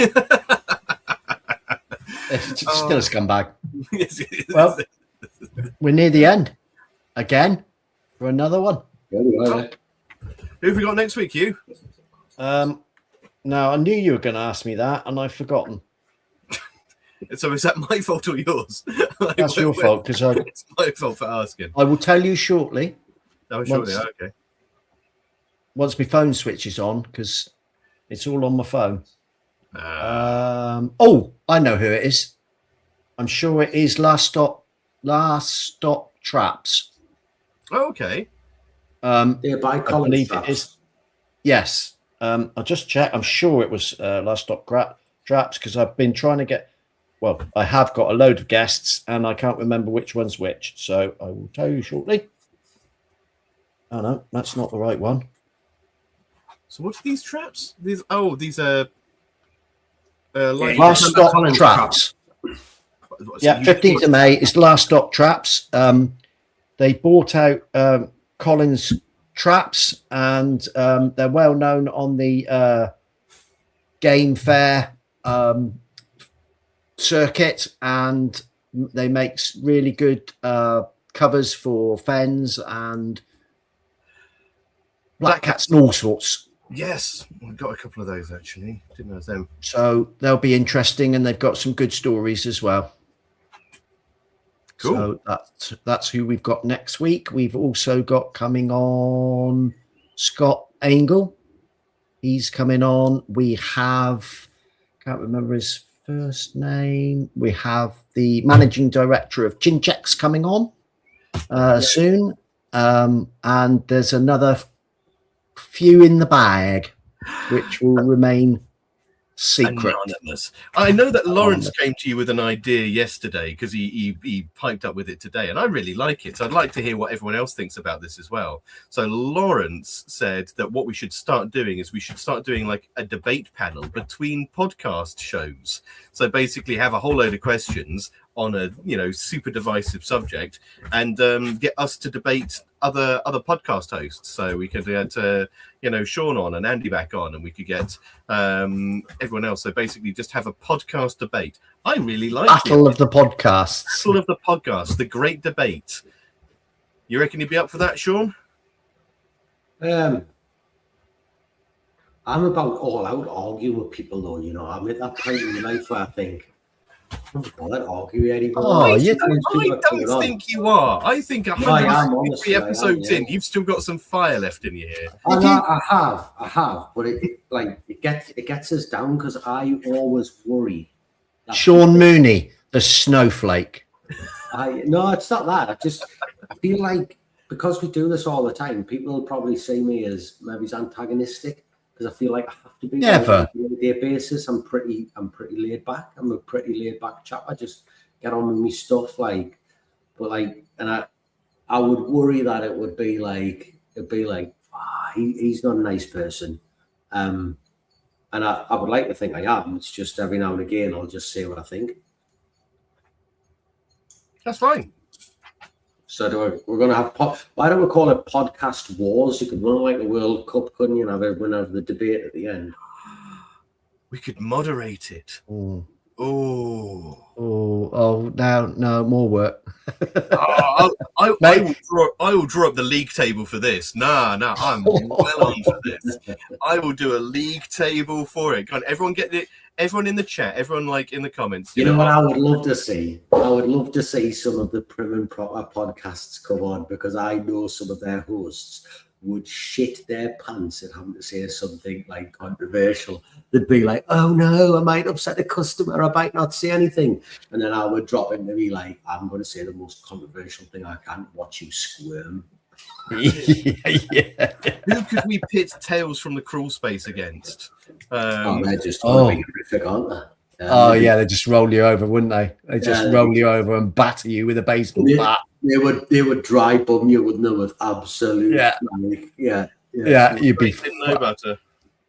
it's still a scumbag. Yes, it is. Well, we're near the end again for another one. Who have we got next week, Hugh? Now I knew you were going to ask me that, and I've forgotten. So is that my fault or yours? That's your fault because It's my fault for asking. I will tell you shortly. Oh, surely, okay. Once my phone switches on, because it's all on my phone. I know who it is. I'm sure it is Last Stop Traps. Oh, okay. They're by I Colin believe Straps. it is. Yes. I'll just check. I'm sure it was Last Stop Traps because I've been trying to get. Well, I have got a load of guests and I can't remember which one's which. So I will tell you shortly. Oh no, that's not the right one. So what are these traps? These are like Last Stop Colin Traps. So Yeah, you- 15th of May is Last Stop Traps. They bought out Collins Traps and they're well known on the game fair circuit, and they make really good covers for fens and black cats and all sorts. Yes, I got a couple of those actually. Didn't know them. So they'll be interesting, and they've got some good stories as well. Cool. So that's who we've got next week. We've also got coming on Scott Angle. He's coming on. We have, can't remember his first name. We have the managing director of Chinchecks coming on soon. And there's another few in the bag, which will remain secret. Anonymous. I know that Lawrence came to you with an idea yesterday because he piped up with it today, and I really like it. So I'd like to hear what everyone else thinks about this as well. So Lawrence said that what we should start doing is we should start doing like a debate panel between podcast shows. So basically have a whole load of questions on a super divisive subject and get us to debate other podcast hosts. So we could get Sean on and Andy back on, and we could get everyone else. So basically just have a podcast debate. I really like Battle of the Podcasts. Battle of the Podcasts, the great debate. You reckon you'd be up for that, Sean? I'm about all out arguing with people, though. I'm at that point in my life where I think, I'm not bothered arguing anymore. Oh, I don't think you are. I think 153 episodes in, you've still got some fire left in you here. I have, but it gets us down because I always worry. Sean Mooney, the snowflake. No, it's not that. I feel like because we do this all the time, people will probably see me as maybe antagonistic because I feel like I have to be. Never. On a day basis, I'm pretty laid back. I'm a pretty laid back chap. I just get on with my stuff, like. But like, and I would worry that it'd be like he's not a nice person, and I would like to think I am. It's just every now and again I'll just say what I think. That's fine. So we're going to have why don't we call it podcast wars? You could run like the World Cup, couldn't you? And have everyone have the debate at the end. We could moderate it. No, more work. I will draw up the league table for this. Nah, I'm well on for this. I will do a league table for it. Come on, everyone get it. Everyone in the chat, everyone like in the comments. You know what I would love to see? I would love to see some of the prim and proper podcasts come on, because I know some of their hosts would shit their pants at having to say something like controversial. They'd be like, "Oh no, I might upset a customer. I might not say anything," and then I would drop into me like, "I'm going to say the most controversial thing I can. Watch you squirm." Yeah. Who could we pit Tales from the Crawl Space against? They're just horrific, aren't they? They just roll you over, wouldn't they? They just roll you over and batter you with a baseball bat. They would dry bum you, wouldn't they? With absolute, You'd be. Didn't know better.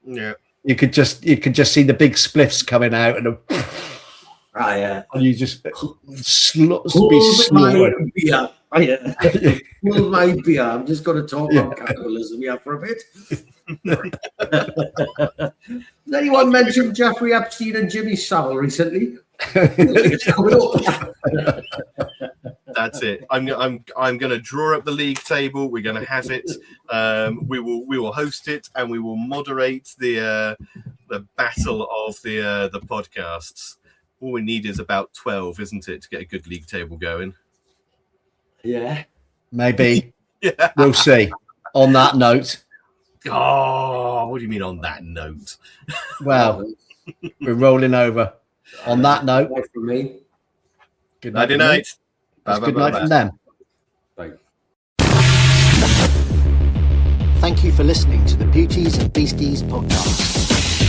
Yeah, you could just see the big spliffs coming out, and and you just be slaughtered. Hold my beer. I'm just going to talk about capitalism here for a bit. Has anyone mentioned Jeffrey Epstein and Jimmy Savile recently? It's coming up. That's it. I'm going to draw up the league table. We're going to have it. We will host it, and we will moderate the battle of the podcasts. All we need is about 12, isn't it, to get a good league table going? Yeah, maybe. We'll see. On that note. Oh, what do you mean on that note? Well, we're rolling over. On that note, for me. Good night. Good night from them. Bye. Thank you for listening to the Beauties and Beasties podcast.